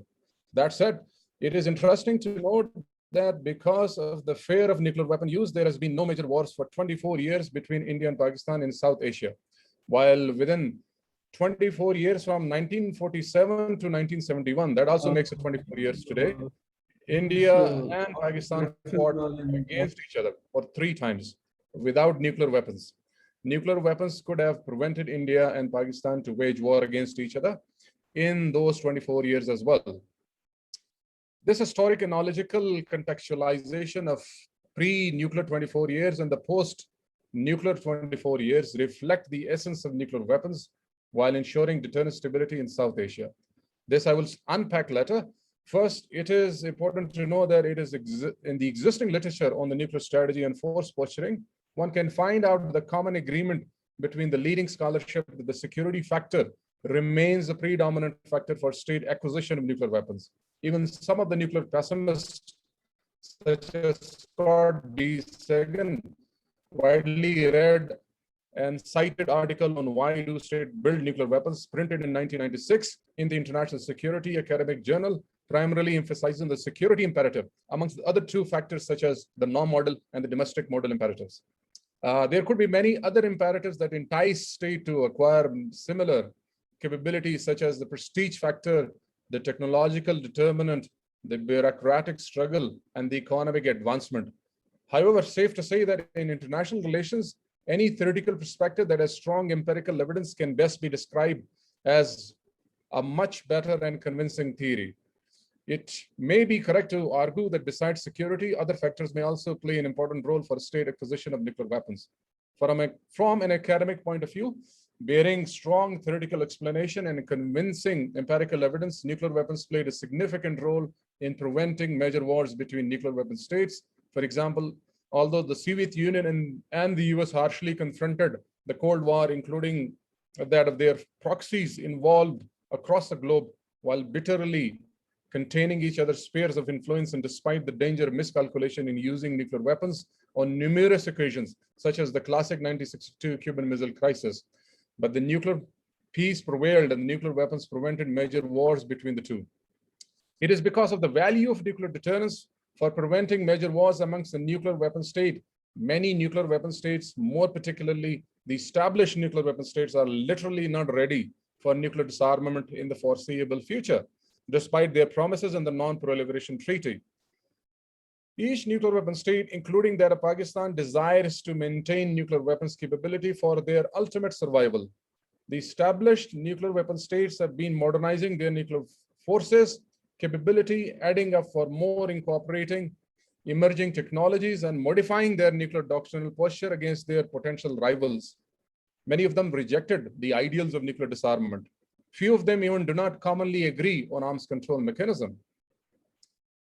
That said, it is interesting to note that because of the fear of nuclear weapon use, there has been no major wars for 24 years between India and Pakistan in South Asia. While within 24 years from 1947 to 1971, that also makes it 24 years today, India and Pakistan fought against each other for 3 times without nuclear weapons. Nuclear weapons could have prevented India and Pakistan to wage war against each other in those 24 years as well. This historic and logical contextualization of pre-nuclear 24 years and the post-nuclear 24 years reflect the essence of nuclear weapons while ensuring deterrent stability in South Asia. This I will unpack later. First, it is important to know that it is in the existing literature on the nuclear strategy and force posturing, one can find out the common agreement between the leading scholarship that the security factor remains a predominant factor for state acquisition of nuclear weapons. Even some of the nuclear pessimists, such as Scott D. Sagan, widely read and cited article on why do states build nuclear weapons, printed in 1996 in the International Security Academic Journal, primarily emphasizing the security imperative amongst the other 2 factors such as the norm model and the domestic model imperatives. There could be many other imperatives that entice state to acquire similar capabilities such as the prestige factor, the technological determinant, the bureaucratic struggle, and the economic advancement. However, safe to say that in international relations, any theoretical perspective that has strong empirical evidence can best be described as a much better and convincing theory. It may be correct to argue that besides security, other factors may also play an important role for state acquisition of nuclear weapons. From an academic point of view, bearing strong theoretical explanation and convincing empirical evidence, nuclear weapons played a significant role in preventing major wars between nuclear weapon states. For example, although the Soviet Union and the US harshly confronted the Cold War, including that of their proxies involved across the globe, while bitterly containing each other's spheres of influence, and despite the danger of miscalculation in using nuclear weapons on numerous occasions, such as the classic 1962 Cuban Missile Crisis. But the nuclear peace prevailed and nuclear weapons prevented major wars between the 2. It is because of the value of nuclear deterrence for preventing major wars amongst the nuclear weapon state. Many nuclear weapon states, more particularly the established nuclear weapon states, are literally not ready for nuclear disarmament in the foreseeable future, despite their promises in the Non-Proliferation Treaty. Each nuclear weapon state, including that of Pakistan, desires to maintain nuclear weapons capability for their ultimate survival. The established nuclear weapon states have been modernizing their nuclear forces capability, adding up for more, incorporating emerging technologies, and modifying their nuclear doctrinal posture against their potential rivals. Many of them rejected the ideals of nuclear disarmament. Few of them even do not commonly agree on arms control mechanism.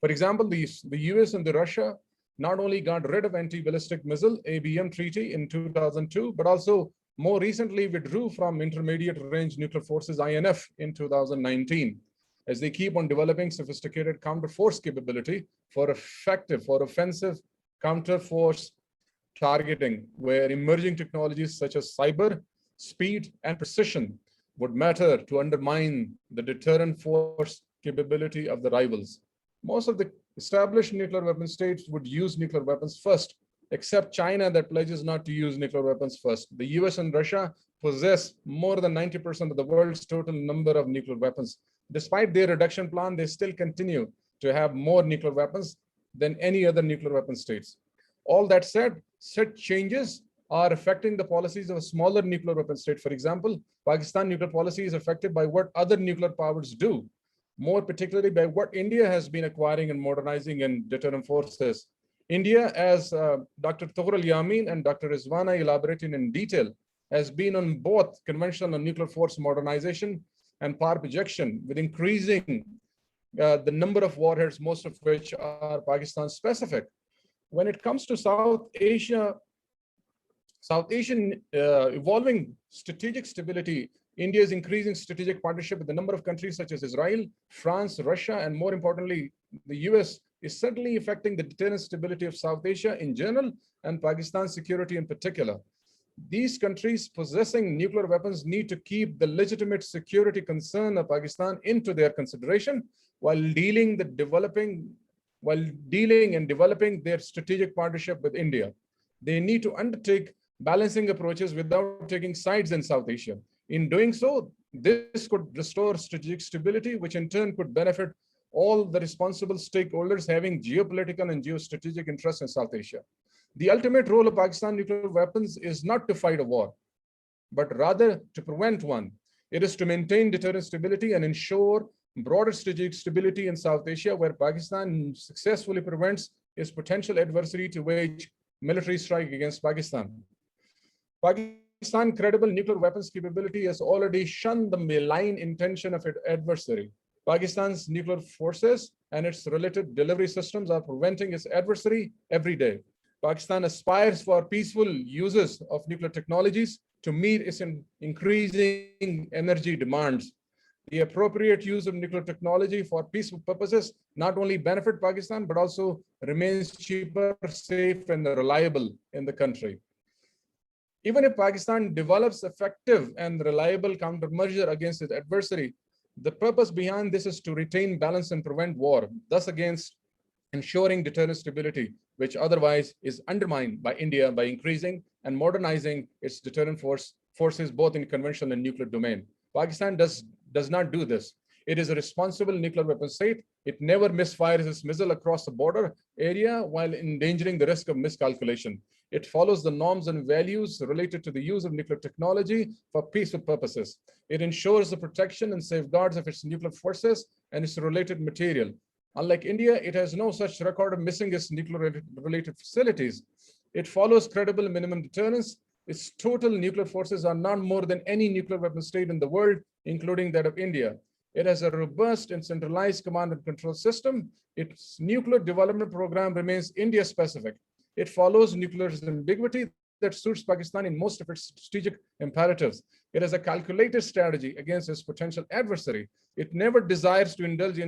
For example, the US and Russia not only got rid of anti-ballistic missile ABM treaty in 2002, but also more recently withdrew from intermediate range nuclear forces INF in 2019, as they keep on developing sophisticated counter-force capability for offensive counter-force targeting, where emerging technologies such as cyber, speed, and precision would matter to undermine the deterrent force capability of the rivals. Most of the established nuclear weapon states would use nuclear weapons first, except China that pledges not to use nuclear weapons first. The US and Russia possess more than 90% of the world's total number of nuclear weapons. Despite their reduction plan, they still continue to have more nuclear weapons than any other nuclear weapon states. All that said, such changes are affecting the policies of a smaller nuclear weapon state. For example, Pakistan nuclear policy is affected by what other nuclear powers do, more particularly by what India has been acquiring and modernizing in deterrent forces. India, as Dr. Tughral, Yamin, and Dr. Rizwana elaborated in detail, has been on both conventional and nuclear force modernization and power projection, with increasing the number of warheads, most of which are Pakistan specific. When it comes to South Asian evolving strategic stability, India is increasing strategic partnership with a number of countries such as Israel, France, Russia, and more importantly, the US is certainly affecting the deterrent stability of South Asia in general and Pakistan's security in particular. These countries possessing nuclear weapons need to keep the legitimate security concern of Pakistan into their consideration while dealing and developing their strategic partnership with India. They need to undertake balancing approaches without taking sides in South Asia. In doing so, this could restore strategic stability, which in turn could benefit all the responsible stakeholders having geopolitical and geostrategic interests in South Asia. The ultimate role of Pakistan nuclear weapons is not to fight a war, but rather to prevent one. It is to maintain deterrent stability and ensure broader strategic stability in South Asia, where Pakistan successfully prevents its potential adversary to wage military strike against Pakistan. Pakistan's credible nuclear weapons capability has already shunned the malign intention of its adversary. Pakistan's nuclear forces and its related delivery systems are preventing its adversary every day. Pakistan aspires for peaceful uses of nuclear technologies to meet its increasing energy demands. The appropriate use of nuclear technology for peaceful purposes not only benefit Pakistan, but also remains cheaper, safe, and reliable in the country. Even if Pakistan develops effective and reliable countermeasure against its adversary, the purpose behind this is to retain balance and prevent war, thus against ensuring deterrent stability, which otherwise is undermined by India by increasing and modernizing its deterrent forces both in conventional and nuclear domain. Pakistan does not do this. It is a responsible nuclear weapon state. It never misfires its missile across the border area while endangering the risk of miscalculation. It follows the norms and values related to the use of nuclear technology for peaceful purposes. It ensures the protection and safeguards of its nuclear forces and its related material. Unlike India, it has no such record of missing its nuclear-related facilities. It follows credible minimum deterrence. Its total nuclear forces are not more than any nuclear weapon state in the world, including that of India. It has a robust and centralized command and control system. Its nuclear development program remains India-specific. It follows nuclear ambiguity that suits Pakistan in most of its strategic imperatives. It has a calculated strategy against its potential adversary. It never desires to indulge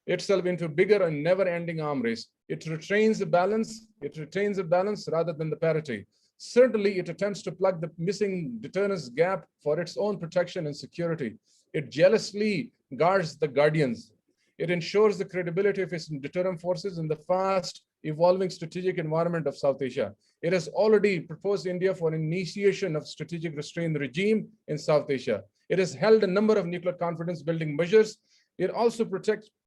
itself into bigger and never-ending arm race. It retains a balance rather than the parity. Certainly, it attempts to plug the missing deterrence gap for its own protection and security. It jealously guards the guardians. It ensures the credibility of its deterrent forces in the fast evolving strategic environment of South Asia. It has already proposed India for initiation of strategic restraint regime in South Asia. It has held a number of nuclear confidence building measures. It also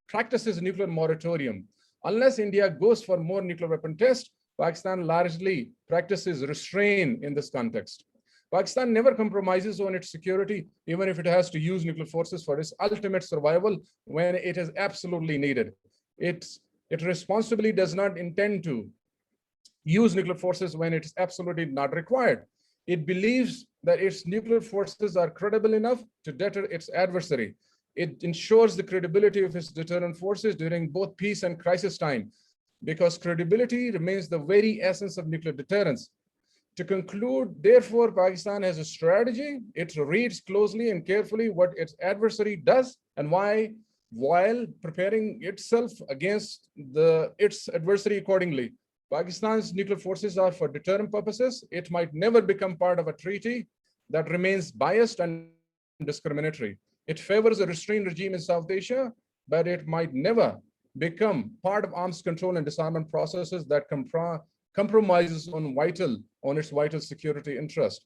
practices nuclear moratorium. Unless India goes for more nuclear weapon tests, Pakistan largely practices restraint in this context. Pakistan never compromises on its security, even if it has to use nuclear forces for its ultimate survival when it is absolutely needed. It responsibly does not intend to use nuclear forces when it is absolutely not required. It believes that its nuclear forces are credible enough to deter its adversary. It ensures the credibility of its deterrent forces during both peace and crisis time, because credibility remains the very essence of nuclear deterrence. To conclude, therefore, Pakistan has a strategy. It reads closely and carefully what its adversary does and why, while preparing itself against its adversary accordingly. Pakistan's nuclear forces are for deterrent purposes. It might never become part of a treaty that remains biased and discriminatory. It favors a restrained regime in South Asia, but it might never become part of arms control and disarmament processes that compromises on its vital security interest.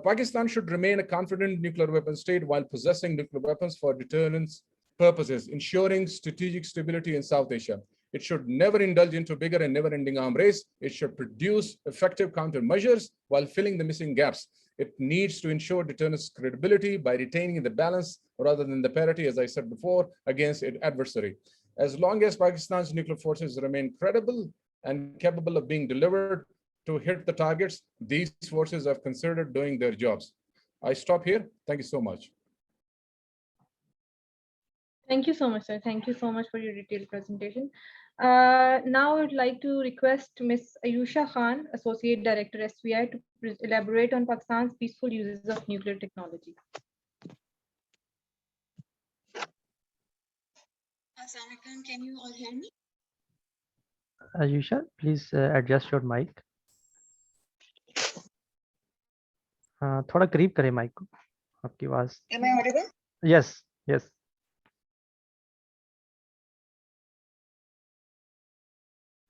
Pakistan should remain a confident nuclear weapons state while possessing nuclear weapons for deterrence purposes, ensuring strategic stability in South Asia. It should never indulge into bigger and never-ending arms race. It should produce effective countermeasures while filling the missing gaps. It needs to ensure deterrence credibility by retaining the balance rather than the parity, as I said before, against its adversary. As long as Pakistan's nuclear forces remain credible and capable of being delivered to hit the targets, these forces have considered doing their jobs. I stop here. Thank you so much. Thank you so much, sir. Thank you so much for your detailed presentation. Now I would like to request Ms. Ahyousha Khan, Associate Director, SVI, to elaborate on Pakistan's peaceful uses of nuclear technology. Assalamualaikum, can you all hear me? Ahyousha, please adjust your mic. थोड़ा करीब करें mic को, आपकी आवाज. Am I audible? Yes, yes.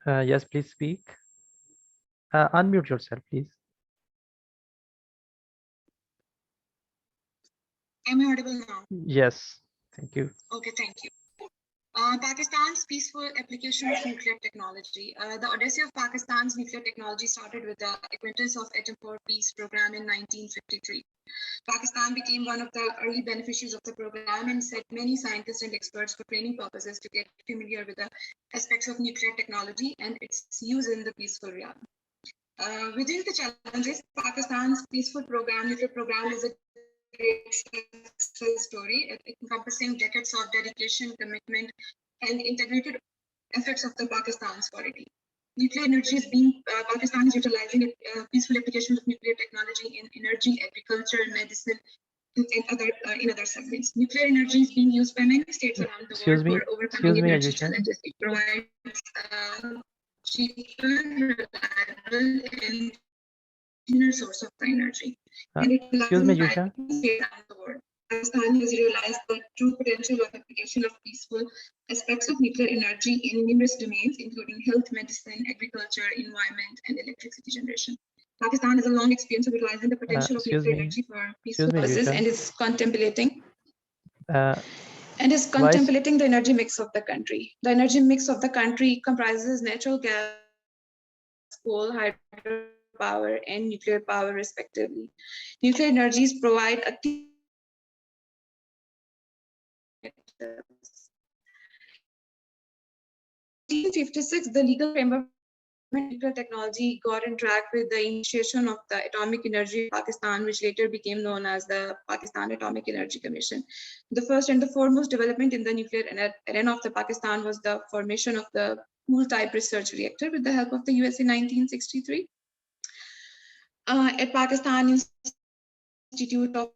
Yes, please speak. Unmute yourself, please. Am I audible now? Yes, thank you. Okay, thank you. Pakistan's peaceful application of nuclear technology. The odyssey of Pakistan's nuclear technology started with the acquaintance of Atom for Peace program in 1953. Pakistan became one of the early beneficiaries of the program and set many scientists and experts for training purposes to get familiar with the aspects of nuclear technology and its use in the peaceful realm. Within the challenges, Pakistan's peaceful nuclear program is a great success story, encompassing decades of dedication, commitment, and integrated efforts of the Pakistan's polity. Nuclear energy is Pakistan is utilizing a peaceful application of nuclear technology in energy, agriculture, medicine, and in other segments. Nuclear energy is being used by many states around the world for overcoming energy challenges. It provides cheaper, reliable, and cleaner source of the energy. And it Excuse me, Ahyousha. around the world. Pakistan has realized the true potential of application of peaceful aspects of nuclear energy in numerous domains, including health, medicine, agriculture, environment, and electricity generation. Pakistan has a long experience of utilizing the potential of nuclear energy for peaceful purposes and is contemplating the energy mix of the country. The energy mix of the country comprises natural gas, coal, hydropower, and nuclear power, respectively. Nuclear energies provide a 1956, the legal framework for nuclear technology got on track with the initiation of the Atomic Energy of Pakistan, which later became known as the Pakistan Atomic Energy Commission. The first and the foremost development in the nuclear arena of the Pakistan was the formation of the pool-type research reactor with the help of the US in 1963. At Pakistan Institute of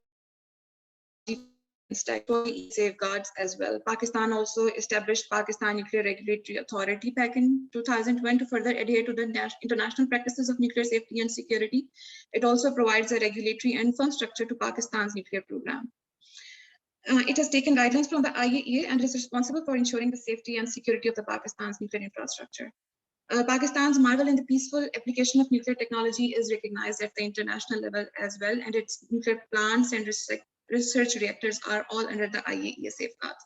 safeguards as well. Pakistan also established Pakistan Nuclear Regulatory Authority back in 2001 to further adhere to the international practices of nuclear safety and security. It also provides a regulatory and firm structure to Pakistan's nuclear program. It has taken guidelines from the IAEA and is responsible for ensuring the safety and security of the Pakistan's nuclear infrastructure. Pakistan's marvel in the peaceful application of nuclear technology is recognized at the international level as well, and its nuclear plants and research reactors are all under the IAEA safeguards.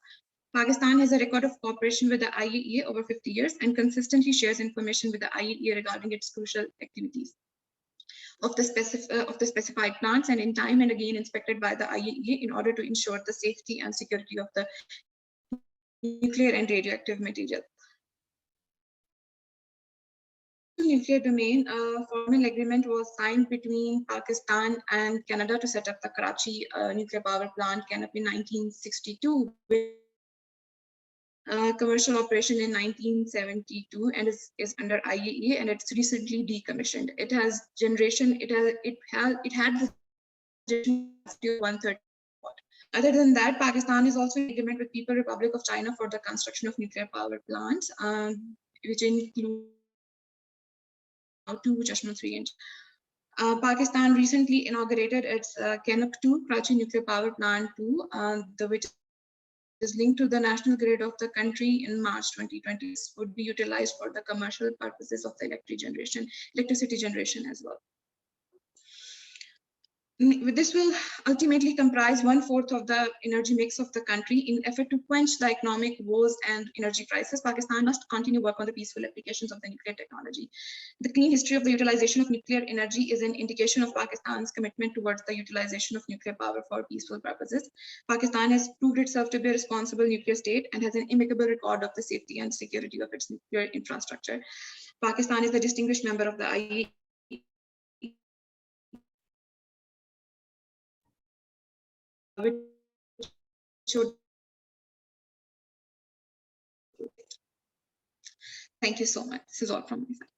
Pakistan has a record of cooperation with the IAEA over 50 years and consistently shares information with the IAEA regarding its crucial activities of the specified plants, and in time and again inspected by the IAEA in order to ensure the safety and security of the nuclear and radioactive material. Nuclear domain, a formal agreement was signed between Pakistan and Canada to set up the Karachi nuclear power plant CANP in 1962, with commercial operation in 1972, and is under IAEA, and it's recently decommissioned. It has generation. It had the generation of 130 watt. Other than that, Pakistan is also in agreement with People's Republic of China for the construction of nuclear power plants, which include 2 Chashma 3 inch. Pakistan recently inaugurated its Kenok 2 Karachi Nuclear Power Plant 2, which is linked to the national grid of the country in March 2020. Would be utilized for the commercial purposes of the electricity generation as well. This will ultimately comprise 1/4 of the energy mix of the country. In effort to quench the economic woes and energy crisis, Pakistan must continue work on the peaceful applications of the nuclear technology. The clean history of the utilization of nuclear energy is an indication of Pakistan's commitment towards the utilization of nuclear power for peaceful purposes. Pakistan has proved itself to be a responsible nuclear state and has an impeccable record of the safety and security of its nuclear infrastructure. Pakistan is a distinguished member of the IAEA. Thank you so much. This is all from my side.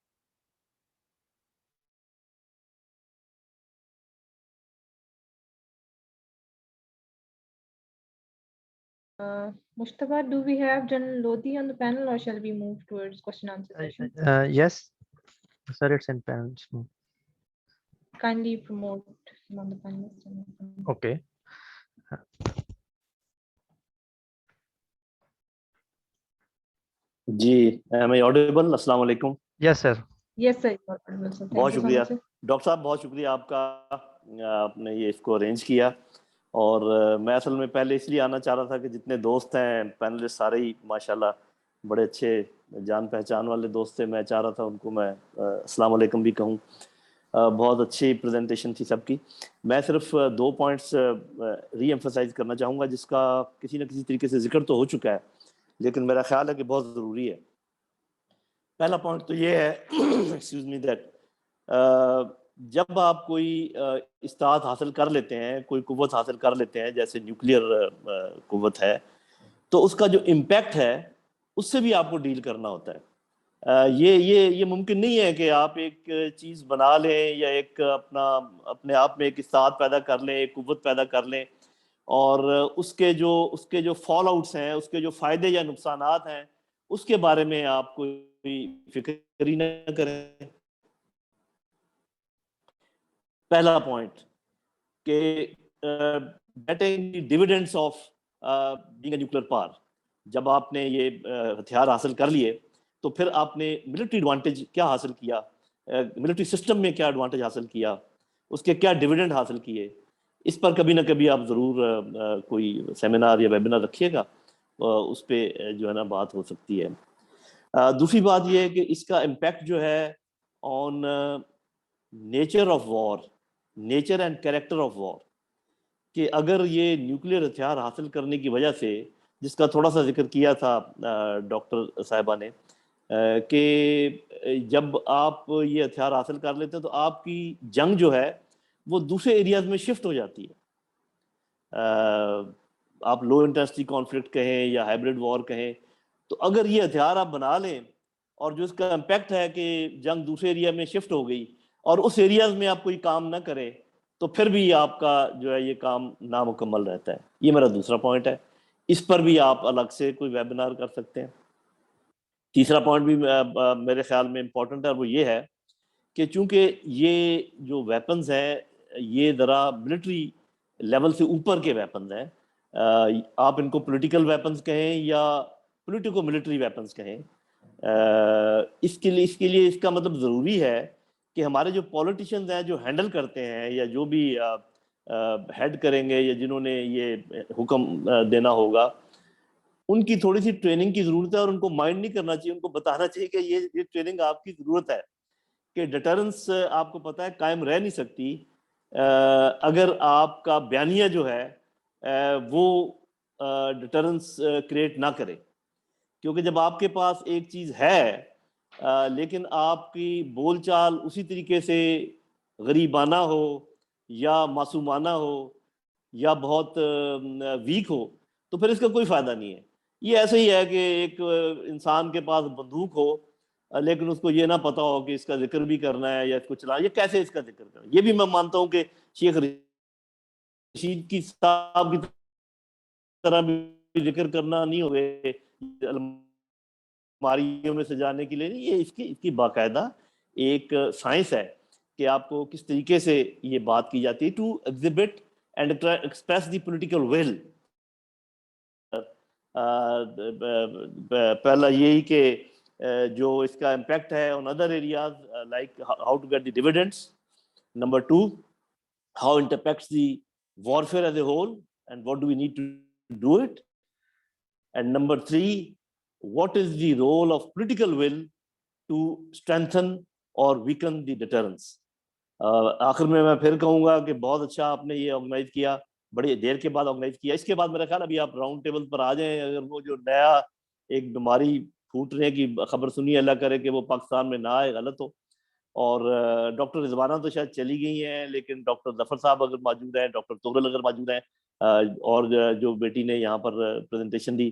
Mustafa, do we have General Lodhi on the panel, or shall we move towards question answer session? Yes, sir, it's in panels. Kindly promote him on the panel. Okay. Ji, am I audible? अस्सलाम वालेकुम। Yes, sir. Yes, sir. You are audible, sir. Thank बहुत you so शुक्रिया much, sir. Doctor साहब, बहुत शुक्रिया आपका, आपने ये इसको अरेंज किया। और मैं असल में पहले इसलिए आना चाह रहा था कि जितने दोस्त हैं पैनलिस्ट सारे ही माशाल्लाह बड़े अच्छे जान पहचान वाले दोस्त थे। मैं चाह रहा था उनको मैं अस्सलाम वालेकुम भी कहूँ। बहुत अच्छी प्रेजेंटेशन थी सबकी। मैं सिर्फ 2 पॉइंट्स री एम्फसाइज करना चाहूँगा, जिसका किसी न किसी तरीके से जिक्र तो हो चुका है, लेकिन मेरा ख्याल है कि बहुत ज़रूरी है। पहला पॉइंट तो ये है एक्सक्यूज मी दैट जब आप कोई इस्ताद हासिल कर लेते हैं, कोई कुव्वत हासिल कर लेते हैं, जैसे न्यूक्लियर कुव्वत है, तो उसका जो इम्पैक्ट है उससे भी आपको डील करना होता है। ये मुमकिन नहीं है कि आप एक चीज़ बना लें या एक अपने आप में एक इस्ताद पैदा कर लें, एक कुव्वत पैदा कर लें, और उसके जो फॉल आउट्स हैं, उसके जो फ़ायदे या नुकसानात हैं, उसके बारे में आप कोई फिक्र ही ना करें। पहला पॉइंट कि getting dividends of being a nuclear power, जब आपने ये हथियार हासिल कर लिए तो फिर आपने मिलिट्री एडवांटेज क्या हासिल किया, मिलिट्री सिस्टम में क्या एडवांटेज हासिल किया, उसके क्या डिविडेंड हासिल किए, इस पर कभी ना कभी आप ज़रूर कोई सेमिनार या वेबिनार रखिएगा, उस पर जो है ना बात हो सकती है। दूसरी बात यह है कि इसका इम्पैक्ट जो है on nature of war, nature and character of war, कि अगर ये न्यूक्लियर हथियार हासिल करने की वजह से, जिसका थोड़ा सा जिक्र किया था डॉक्टर साहिबा ने, कि जब आप ये हथियार हासिल कर लेते हैं तो आपकी जंग जो है वो दूसरे एरियाज में शिफ्ट हो जाती है। आप लो इंटेंसिटी कॉन्फ्लिक्ट कहें या हाइब्रिड वॉर कहें, तो अगर ये हथियार आप बना लें और जो इसका इम्पैक्ट है कि जंग दूसरे एरिया में शिफ्ट हो गई और उस एरियाज में आप कोई काम ना करें, तो फिर भी आपका जो है ये काम नामुकम्मल रहता है। ये मेरा दूसरा पॉइंट है, इस पर भी आप अलग से कोई वेबिनार कर सकते हैं। तीसरा पॉइंट भी मेरे ख्याल में इम्पोर्टेंट है, वो ये है कि चूंकि ये जो वेपन्स हैं ये ज़रा मिलिट्री लेवल से ऊपर के वेपन्स हैं, आप इनको पॉलिटिकल वेपन्स कहें या पॉलिटिको मिलिट्री वेपन्स कहें, इसके लिए इसका मतलब ज़रूरी है कि हमारे जो पॉलिटिशियंस हैं जो हैंडल करते हैं या जो भी हेड करेंगे या जिन्होंने ये हुक्म देना होगा, उनकी थोड़ी सी ट्रेनिंग की ज़रूरत है। और उनको माइंड नहीं करना चाहिए, उनको बताना चाहिए कि ये ट्रेनिंग आपकी ज़रूरत है, कि डिटरेंस आपको पता है कायम रह नहीं सकती अगर आपका बयानिया जो है वो डिटरेंस क्रिएट ना करे। क्योंकि जब आपके पास एक चीज़ है लेकिन आपकी बोलचाल उसी तरीके से गरीबाना हो या मासूमाना हो या बहुत वीक हो, तो फिर इसका कोई फ़ायदा नहीं है। ये ऐसे ही है कि एक इंसान के पास बंदूक हो लेकिन उसको ये ना पता हो कि इसका जिक्र भी करना है या इसको चला, ये कैसे इसका जिक्र करना। ये भी मैं मानता हूँ कि शेख रशीद की साहब की तरह भी जिक्र करना नहीं हो गए अलमारियों में सजाने के लिए नहीं, ये इसकी बाकायदा एक साइंस है कि आपको किस तरीके से ये बात की जाती है, to exhibit and express the political will. पहला यही कि जो इसका इम्पैक्ट है on other areas like how to get the dividends, number 2 how it impacts the warfare as a whole and what do we need to do it, and number 3 what is the role of political will to strengthen or weaken the deterrence। आखिर में मैं फिर कहूंगा कि बहुत अच्छा आपने ये ऑर्गेनाइज किया, बड़ी देर के बाद ऑर्गेनाइज किया। इसके बाद मेरा ख्याल अभी आप राउंड टेबल पर आ जाएं, अगर वो जो नया एक बीमारी फूटने की खबर सुनी, अल्लाह करे कि वो पाकिस्तान में ना आए, गलत हो। और डॉक्टर रिजवाना तो शायद चली गई हैं, लेकिन डॉक्टर जफर साहब अगर मौजूद हैं, डॉक्टर तुगरल अगर मौजूद हैं, और जो बेटी ने यहाँ पर प्रेजेंटेशन दी,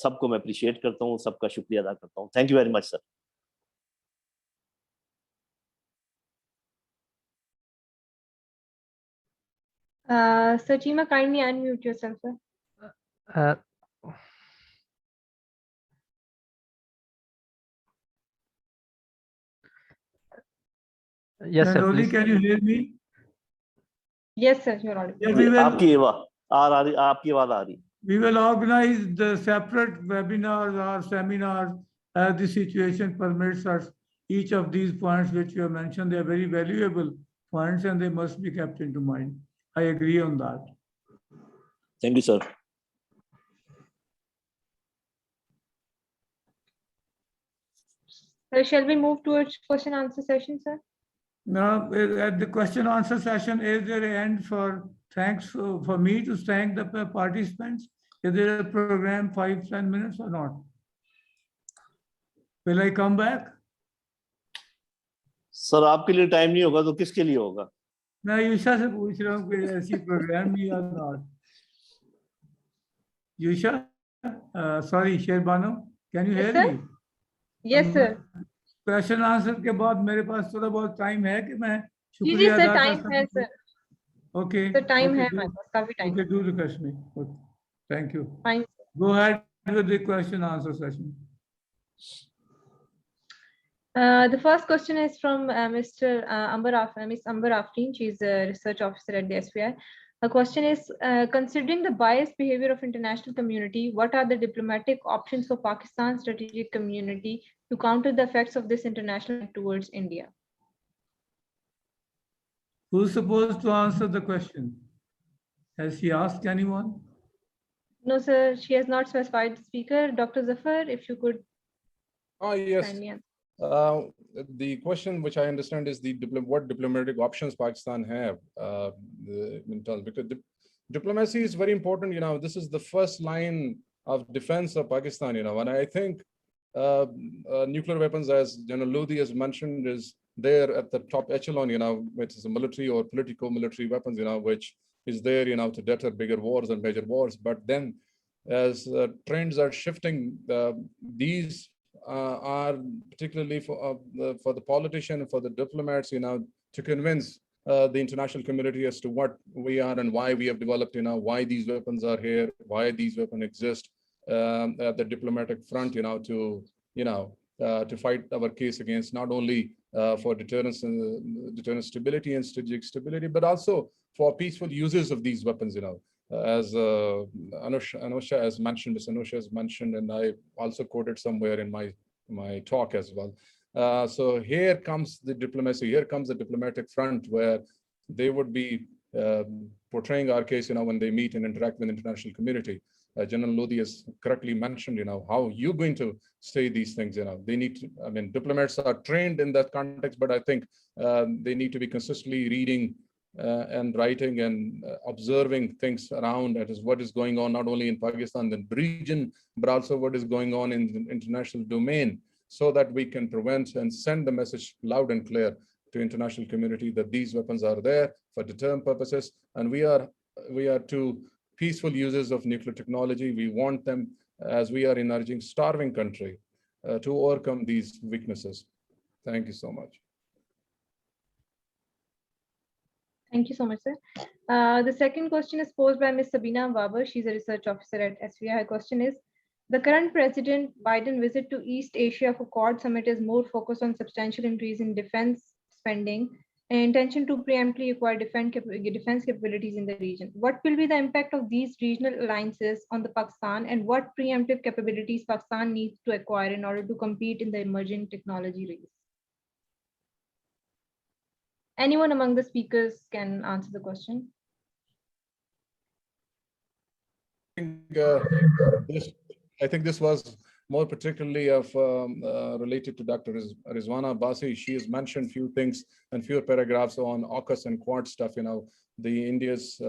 सबको मैं अप्रिशिएट करता हूँ, सबका शुक्रिया अदा करता हूँ। Thank you very much sir. Sir Cheema, kindly unmute yourself, sir. Yes sir, Lodhi, please. can you hear me? Yes, sir, you're audible. Yeah, we will, आपकी आवाज आ रही। we will organize the separate webinars or seminars as the situation permits us. Each of these points which you have mentioned, they are very valuable points and they must be kept into mind. I agree on that. Thank you, sir. So shall we move towards question answer session, sir? Now, at the question answer session, is there an end for thanks for me to thank the participants? Is there a program 5-10 minutes or not? Will I come back? Sir आपके लिए time नहीं होगा तो किसके लिए होगा? मैं आयुषा से पूछ रहा हूँ कोई ऐसी प्रोग्राम या not. Ayusha, sorry Sherbano, can you hear me? Yes sir. Question answer के बाद मेरे पास थोड़ा बहुत टाइम है कि मैं जी शुक्रिया सर, अदा कर टाइम है सकूं? सर। ओके सर टाइम है हमारे पास, काफी time. Okay, do request me. Thank you. Fine. Go ahead with the question answer session. The first question is from Miss Amber Afreen. She's a research officer at the SVI. Her question is, considering the biased behavior of international community, what are the diplomatic options for Pakistan's strategic community to counter the effects of this international towards India? Who's supposed to answer the question? Has she asked anyone? No, sir, she has not specified the speaker. Dr. Zafar, if you could. Yes. Kindly answer. The question, which I understand, is what diplomatic options Pakistan have in terms, because diplomacy is very important. You know, this is the first line of defense of Pakistan. You know, and I think nuclear weapons, as General Lodhi has mentioned, is there at the top echelon. You know, which is a military or political military weapons. You know, which is there. You know, to deter bigger wars and major wars. But then, as trends are shifting, these are particularly for the politician and for the diplomats, you know, to convince the international community as to what we are and why we have developed, you know, why these weapons are here, why these weapons exist at the diplomatic front, you know, to fight our case against not only for deterrence and deterrence stability and strategic stability, but also for peaceful uses of these weapons, you know. As Ahyousha has mentioned, Ms. Ahyousha has mentioned, and I also quoted somewhere in my talk as well. So here comes the diplomacy, here comes the diplomatic front, where they would be portraying our case, you know, when they meet and interact with the international community. General Lodhi has correctly mentioned, you know, how you're going to say these things, you know. They need to, I mean, diplomats are trained in that context, but I think they need to be consistently reading and writing and observing things around. That is what is going on not only in Pakistan, the region, but also what is going on in the international domain, so that we can prevent and send the message loud and clear to international community that these weapons are there for deterrent purposes, and we are to peaceful users of nuclear technology. We want them, as we are encouraging starving country, to overcome these weaknesses. Thank you so much. Thank you so much, sir. The second question is posed by Ms. Sabina Babar. She's a research officer at SVI. Her question is, the current President Biden visit to East Asia for Quad Summit is more focused on substantial increase in defense spending intention to preemptively acquire defense capabilities in the region. What will be the impact of these regional alliances on the Pakistan, and what preemptive capabilities Pakistan needs to acquire in order to compete in the emerging technology race? Anyone among the speakers can answer the question. I think this was more particularly of related to Dr. Rizwana Abbasi. She has mentioned few things and few paragraphs on AUKUS and Quad stuff. You know, the India's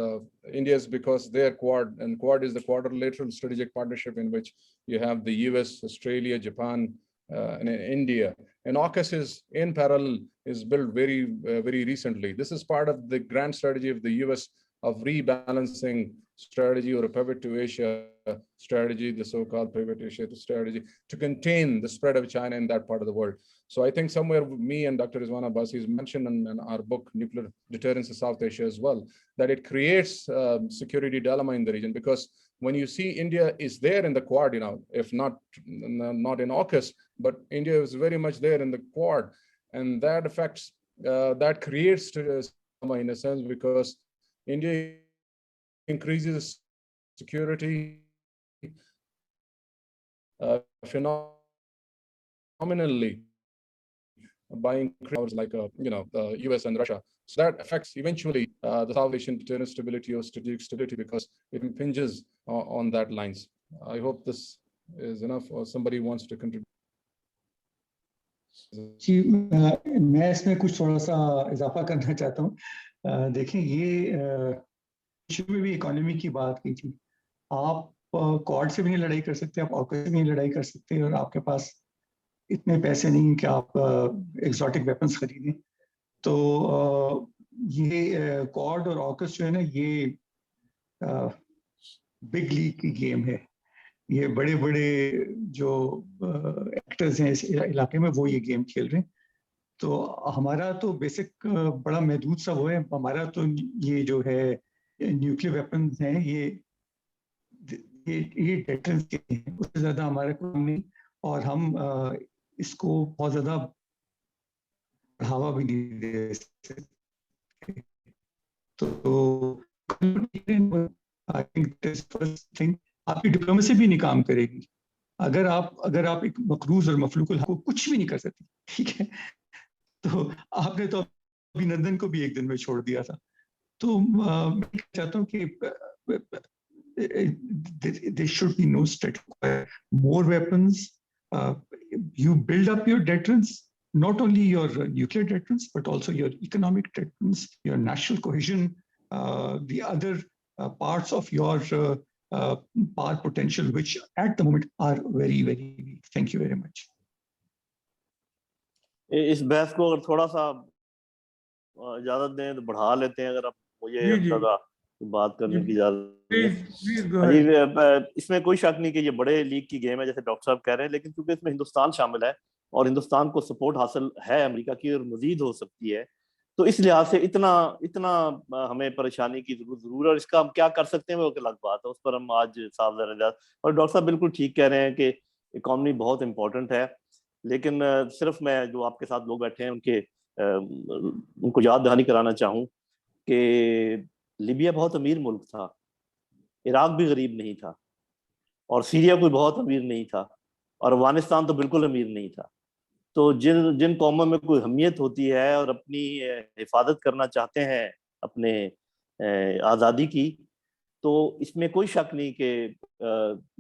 because they're Quad, and Quad is the quadrilateral strategic partnership in which you have the US, Australia, Japan, and India. And AUKUS is in parallel, is built very recently. This is part of the grand strategy of the US of rebalancing strategy, or a pivot to Asia strategy, the so-called pivot to Asia strategy, to contain the spread of China in that part of the world. So I think somewhere me and Dr. Rizwana Abbasi has mentioned in our book, Nuclear Deterrence in South Asia as well, that it creates security dilemma in the region, because when you see India is there in the Quad, you know, if not in AUKUS, but India is very much there in the Quad, and that affects, that creates dilemma in a sense, because India increases security phenomenally by increasing like US and Russia. So that affects eventually the South Asian deterrence stability or strategic stability, because it impinges on that lines. I hope this is enough, or somebody wants to contribute. जी, मैं इसमें कुछ थोड़ा सा इजाफा करना चाहता हूँ। देखें, ये शुरू में भी इकोनॉमी की बात की थी। आप क्वाड से भी नहीं लड़ाई कर सकते, आप ऑकस से भी नहीं लड़ाई कर सकते, और आपके पास इतने पैसे नहीं कि आप एक्सोटिक वेपन्स खरीदें। तो ये क्वाड और ऑकस जो है ना, ये बिग लीग की गेम है। ये बड़े बड़े जो एक्टर्स हैं इस इलाके में, वो ये गेम खेल रहे हैं। तो हमारा तो बेसिक बड़ा महदूद सा वो है। हमारा तो ये जो है न्यूक्लियर वेपन्स हैं, ये डेटरेंस के हैं, उससे ज़्यादा हमारा काम नहीं, और हम इसको बहुत ज़्यादा बढ़ावा भी नहीं दे सकते। तो I think this first thing, आपकी डिप्लोमेसी भी नहीं काम करेगी अगर आप एक मकरूज और मफलूकुल को कुछ भी नहीं कर सकते, ठीक है। तो आपने तो अभिनंदन को भी एक दिन में छोड़ दिया था। तो मैं चाहता हूँ कि there should be no strategy, more weapons. You build up your deterrence, not only your nuclear deterrence, but also your economic deterrence, your national cohesion, the other parts of your power potential, which at the moment are very, very weak. Thank you very much. इस बहस को अगर थोड़ा सा इजाजत दें तो बढ़ा लेते हैं, अगर आप मुझे लगा बात करने की इजाजत। इसमें कोई शक नहीं कि ये बड़े लीग की गेम है, जैसे डॉक्टर साहब कह रहे हैं, लेकिन क्योंकि इसमें हिंदुस्तान शामिल है और हिंदुस्तान को सपोर्ट हासिल है अमेरिका की और मजीद हो सकती है, तो इस लिहाज से इतना हमें परेशानी की जरूर है, और इसका हम क्या कर सकते हैं वो एक अलग बात है, उस पर हम आज सावधान। और डॉक्टर साहब बिल्कुल ठीक कह रहे हैं कि इकॉनमी बहुत इंपॉर्टेंट है, लेकिन सिर्फ मैं जो आपके साथ लोग बैठे हैं उनको याद दहानी कराना चाहूँ कि लीबिया बहुत अमीर मुल्क था, इराक भी गरीब नहीं था, और सीरिया कोई बहुत अमीर नहीं था, और अफगानिस्तान तो बिल्कुल अमीर नहीं था। तो जिन कौमों में कोई अहमियत होती है और अपनी हिफाजत करना चाहते हैं अपने आज़ादी की, तो इसमें कोई शक नहीं कि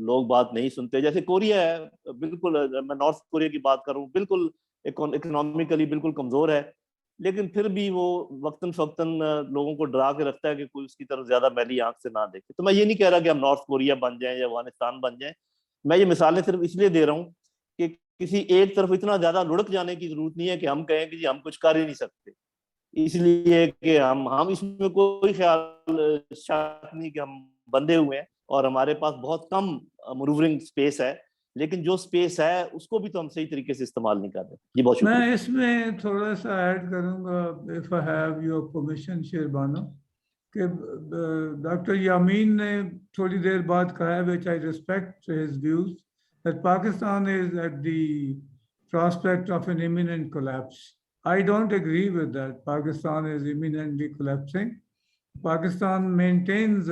लोग बात नहीं सुनते। जैसे कोरिया है, बिल्कुल मैं नॉर्थ कोरिया की बात करूं, बिल्कुल इकोनॉमिकली बिल्कुल कमज़ोर है, लेकिन फिर भी वो वक्तन फक्तन लोगों को डरा के रखता है कि कोई उसकी तरफ ज़्यादा मैली आंख से ना देखे। तो मैं ये नहीं कह रहा कि हम नॉर्थ कोरिया बन जाएं या अफगानिस्तान बन जाएं, मैं ये मिसालें सिर्फ इसलिए दे रहा हूँ कि किसी एक तरफ इतना ज़्यादा लुढ़क जाने की जरूरत नहीं है कि हम कहें कि जी हम कुछ कर ही नहीं सकते, इसलिए कि हम इसमें कोई ख्याल शक नहीं कि हम बंधे हुए हैं और हमारे पास बहुत कम मैनूवरिंग स्पेस है, लेकिन जो स्पेस है उसको भी तो हम सही तरीके से इस्तेमाल नहीं कर रहे। जी बहुत शुक्रिया। मैं इसमें थोड़ा सा ऐड करूंगा, if I have your permission Sherbano, कि डॉक्टर यामीन ने थोड़ी देर बाद कहा है, which I respect his views, that Pakistan is at the prospect of an imminent collapse. I don't agree with that. Pakistan is imminently collapsing. Pakistan maintains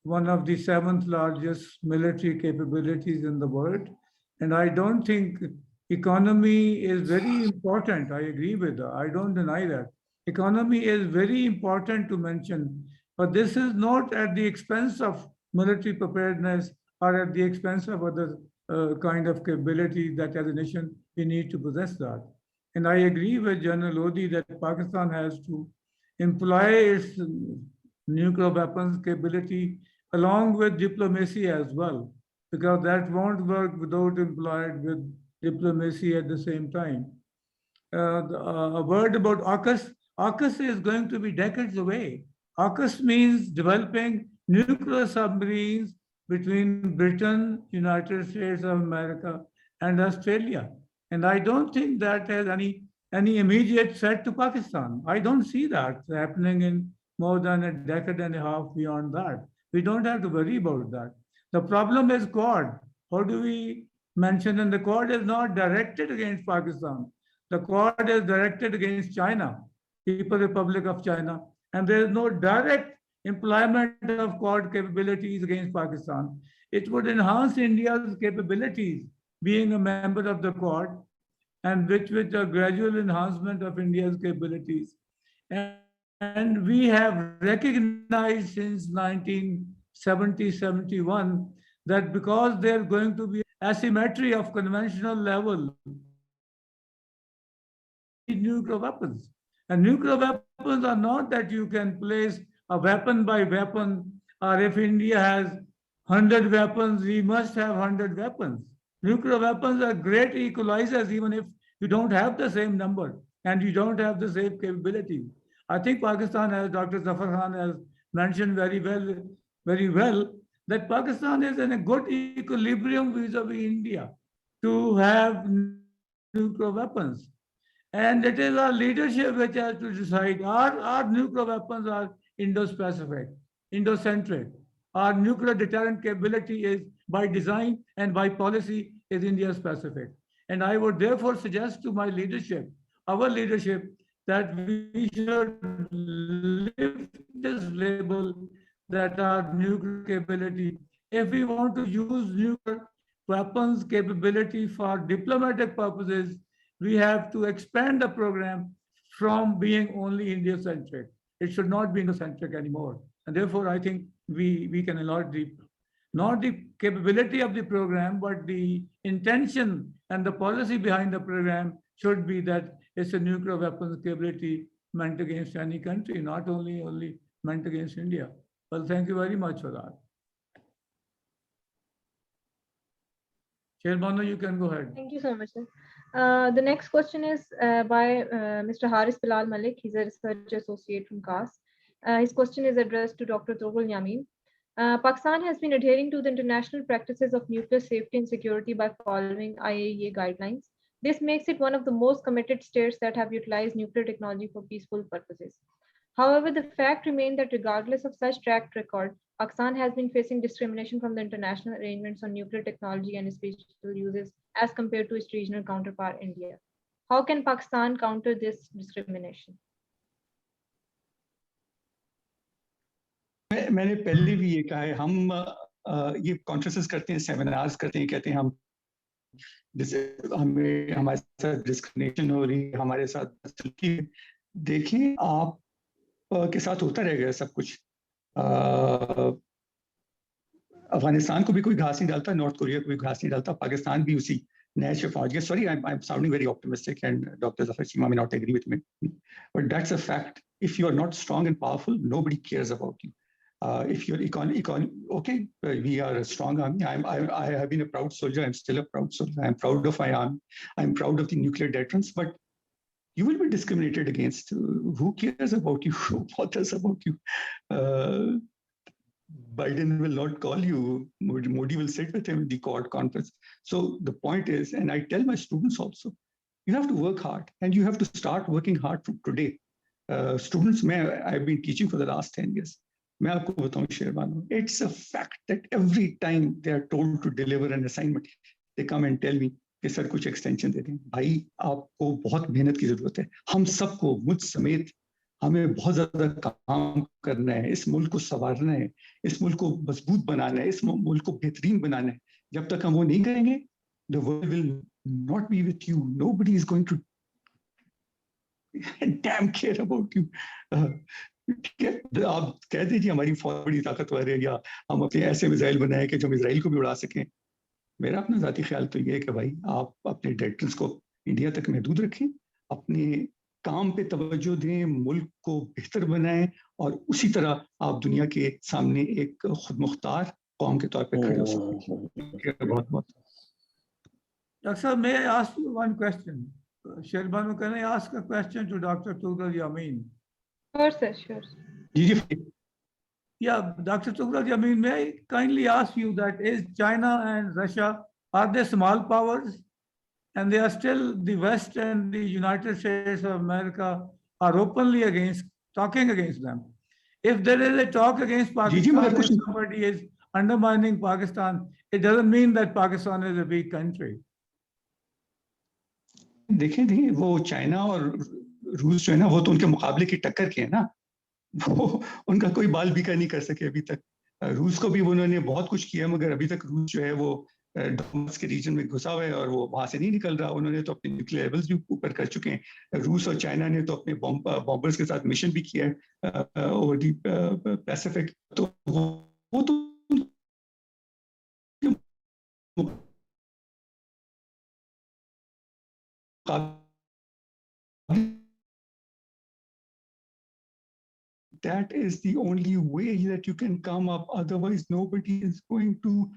one of the 7th largest military capabilities in the world. And I don't think economy is very important. I agree with her. I don't deny that. Economy is very important to mention, but this is not at the expense of military preparedness or at the expense of other kind of capabilities that as a nation we need to possess that. And I agree with General Lodhi that Pakistan has to employ its nuclear weapons capability along with diplomacy as well, because that won't work without employed with diplomacy at the same time. A word about AUKUS. AUKUS is going to be decades away. AUKUS means developing nuclear submarines between Britain, United States of America, and Australia. And I don't think that has any immediate threat to Pakistan. I don't see that happening in more than a decade and a half beyond that. We don't have to worry about that. The problem is Quad. How do we mention? And the Quad is not directed against Pakistan. The Quad is directed against China, People's Republic of China, and there is no direct employment of Quad capabilities against Pakistan. It would enhance India's capabilities being a member of the Quad, and with a gradual enhancement of India's capabilities. And we have recognized since 1970-71 that because there's going to be asymmetry of conventional level, nuclear weapons. And nuclear weapons are not that you can place a weapon by weapon, or if India has 100 weapons, we must have 100 weapons. Nuclear weapons are great equalizers, even if you don't have the same number and you don't have the same capability. I think Pakistan, as Dr. Zafar Khan has mentioned very well, that Pakistan is in a good equilibrium vis-a-vis India to have nuclear weapons. And it is our leadership which has to decide. Our nuclear weapons are Indo-Pacific, Indo-centric. Our nuclear deterrent capability is by design and by policy is India-specific. And I would therefore suggest to my leadership, our leadership, that we should lift this label that our nuclear capability, if we want to use nuclear weapons capability for diplomatic purposes, we have to expand the program from being only India-centric. It should not be Indo-centric anymore. And therefore, I think we can allot not the capability of the program, but the intention and the policy behind the program should be that it's a nuclear weapons capability meant against any country, not only meant against India. Well, thank you very much for that. Chairman, you can go ahead. Thank you so much, sir. The next question is by Mr. Haris Bilal Malik. He's a research associate from CAS. His question is addressed to Dr. Tughral Yamin. Pakistan has been adhering to the international practices of nuclear safety and security by following IAEA guidelines. This makes it one of the most committed states that have utilized nuclear technology for peaceful purposes. However, the fact remains that regardless of such track record, Pakistan has been facing discrimination from the international arrangements on nuclear technology and its peaceful uses as compared to its regional counterpart, India. How can Pakistan counter this discrimination? मैंने पहले भी ये कहा है, हम ये conferences करते हैं, सेमिनार्स करते हैं, कहते हैं हम हमें हमारे साथ डिस्क्रिमिनेशन हो रही है, हमारे साथ देखें आप के साथ होता रहेगा सब कुछ. अफगानिस्तान को भी कोई घास नहीं डालता, नॉर्थ कोरिया को भी घास नहीं डालता, पाकिस्तान भी उसी नैश पे पहुंच गया. Sorry, I'm sounding very optimistic, and Dr. Zafar Cheema may not agree with me, but that's a fact. If you are not strong and powerful, nobody cares about you. If you're okay, we are a strong army. I have been a proud soldier. I'm still a proud soldier. I'm proud of my army. I'm proud of the nuclear deterrence, but you will be discriminated against. Who cares about you? Who bothers about you? Biden will not call you. Modi will sit with him in the Quad conference. So the point is, and I tell my students also, you have to work hard, and you have to start working hard from today. Students, I've been teaching for the last 10 years. It's a fact that every time they are told to deliver an assignment, they come and tell me, कि sir कुछ extension दे दें। भाई आपको बहुत मेहनत की जरूरत है, हम सबको मुझ समेत हमें बहुत ज्यादा काम करना है, इस मुल्क को संवारना है, इस मुल्क को मजबूत बनाना है, इस मुल्क को बेहतरीन बनाना है। जब तक हम वो नहीं करेंगे, the world will not be with you. Nobody is going to damn care about you. आप कह दीजिए हमारी फौज बड़ी ताकतवर है, या हम अपने ऐसे मिसाइल बनाए कि जो इजराइल को भी उड़ा सकें। मेरा अपना जाती ख्याल तो ये है कि भाई आप अपने डेटरेंस को इंडिया तक महदूद रखें, अपने काम पे तवज्जो दें, मुल्क को बेहतर बनाएं, और उसी तरह आप दुनिया के सामने एक खुद मुख्तार कौम के तौर पे खड़े हो सकते। बहुत बहुत। Dr. Sir, may I ask you one question? Sherbanu, can I ask a question to Dr. Tughral Yamin? Sure, sir, sure. Yeah, Dr. Tughral Yamin, may I kindly ask you that is China and Russia, are they small powers? And they are still, the West and the United States of America are openly talking against them. If there is a talk against Pakistan, if somebody is undermining Pakistan, it doesn't mean that Pakistan is a weak country. देखें वो China और रूस जो है ना, वो तो उनके मुकाबले की टक्कर के है ना, वो उनका कोई बाल बीका नहीं कर सके अभी तक। रूस को भी उन्होंने बहुत कुछ किया, मगर अभी तक रूस जो है वो डोनबास के रीजन में घुसा हुआ है और वो वहां से नहीं निकल रहा। उन्होंने तो अपने न्यूक्लियर लेवल्स भी ऊपर कर चुके हैं। रूस और चाइना ने तो अपने बॉम्बर्स के साथ मिशन भी किया है ओवर दी पैसिफिक। तो वो तो that is the only way that you can come up. Otherwise, nobody is going to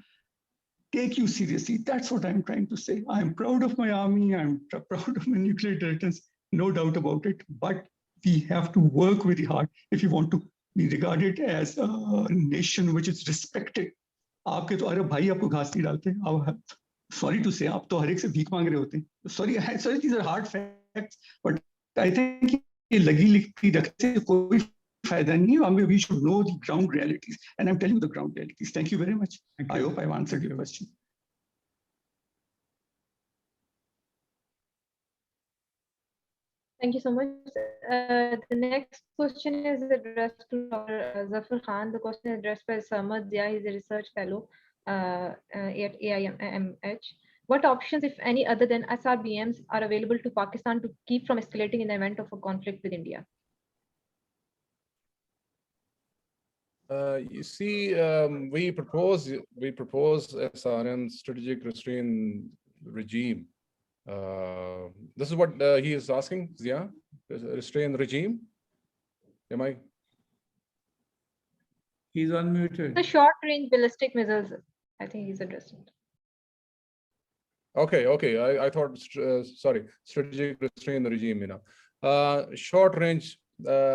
take you seriously. That's what I'm trying to say. I'm proud of my army. I'm proud of my nuclear deterrence, no doubt about it. But we have to work very hard if you want to be regarded as a nation which is respected. आपके तो अरे भाई आपको घास नहीं डालते। Sorry to say, आप तो हर एक से भीख मांग रहे होते हैं। Sorry, these are hard facts, but I think ये लगी लिखी रखने से कोई फायदा नहीं है। We should know the ground realities, and I'm telling you the ground realities. Thank you very much. I hope I've answered your question. Thank you so much. The next question is addressed to Zafar Khan. The question is addressed by Samad Zia. He's a research fellow at AIMH. What options, if any, other than SRBMs are available to Pakistan to keep from escalating in the event of a conflict with India? You see, we propose SRM, strategic restraint regime. This is what he is asking, Zia, restraint regime. Am I? He's unmuted. The short-range ballistic missiles, I think he's addressing. Okay. I thought, sorry, strategic restraint regime, you know. Short-range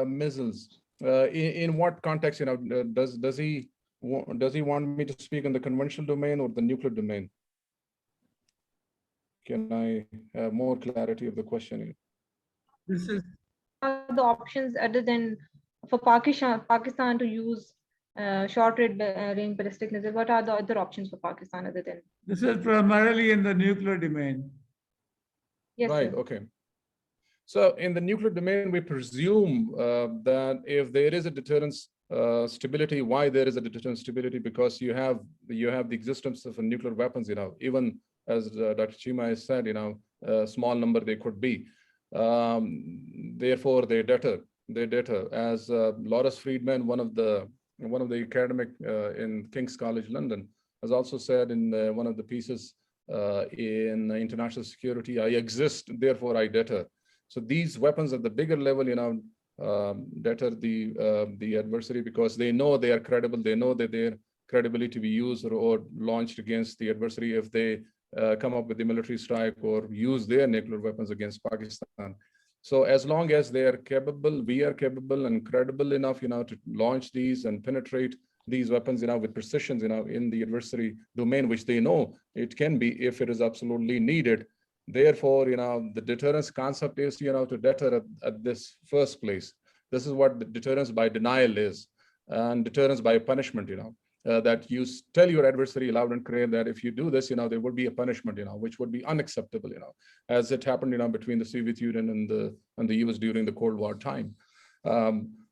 missiles. In what context, you know, does he want me to speak in the conventional domain or the nuclear domain? Can I have more clarity of the question? This is the options other than for Pakistan to use short-range ballistic missiles. What are the other options for Pakistan other than? This is primarily in the nuclear domain. Yes, right. sir. Okay. So in the nuclear domain, we presume that if there is a deterrence stability, why there is a deterrence stability? Because you have the existence of nuclear weapons. You know, even as Dr. Cheema has said, you know, a small number they could be. Therefore, they deter. As Lawrence Friedman, one of the academic in King's College London, has also said in one of the pieces in international security, I exist, therefore I deter. So these weapons at the bigger level, you know, deter the adversary because they know they are credible. They know that their credibility to be used or launched against the adversary if they come up with the military strike or use their nuclear weapons against Pakistan. So as long as they are capable, we are capable and credible enough, you know, to launch these and penetrate these weapons, you know, with precision, you know, in the adversary domain, which they know it can be if it is absolutely needed. Therefore, you know, the deterrence concept is, you know, to deter at this first place. This is what the deterrence by denial is, and deterrence by punishment, you know. that you tell your adversary loud and clear that if you do this, there would be a punishment, which would be unacceptable, as it happened, between the Soviet Union and the US during the Cold War time.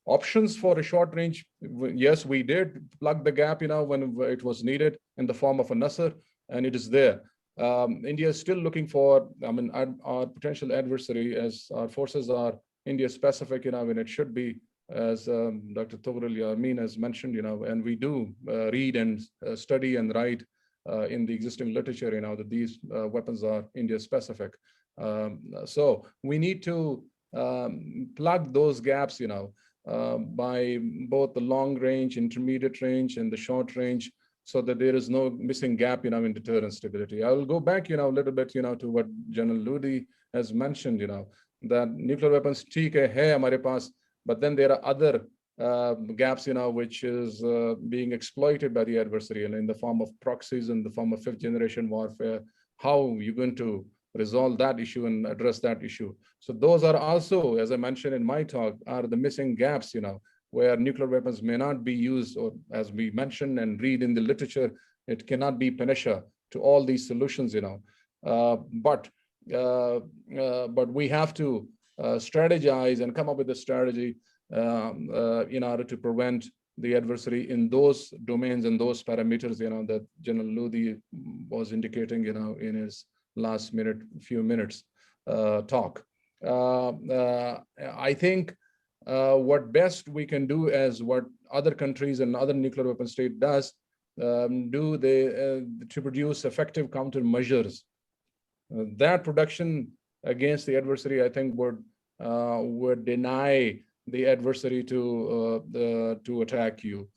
Options for a short range, yes, we did plug the gap, when it was needed in the form of a Nasr, and it is there. India is still looking for, our potential adversary, as our forces are India specific, when it should be, as Dr. Tughral, Yamin has mentioned, and we do read and study and write in the existing literature, that these weapons are India specific. So we need to plug those gaps, by both the long range, intermediate range, and the short range, so that there is no missing gap, in deterrence stability. I will go back, a little bit, to what General Lodhi has mentioned, that nuclear weapons, theek hai hamare paas, but then there are other gaps, which is being exploited by the adversary, and in the form of proxies, in the form of fifth generation warfare. How are you going to resolve that issue and address that issue? So those are also, as I mentioned in my talk, are the missing gaps, where nuclear weapons may not be used, or as we mentioned and read in the literature, it cannot be panacea to all these solutions, but we have to strategize and come up with a strategy in order to prevent the adversary in those domains and those parameters, that General Lodhi was indicating, in his last few minutes talk. I think what best we can do, as what other countries and other nuclear weapon state does, to produce effective countermeasures. That production against the adversary, I think, would deny the adversary to attack you,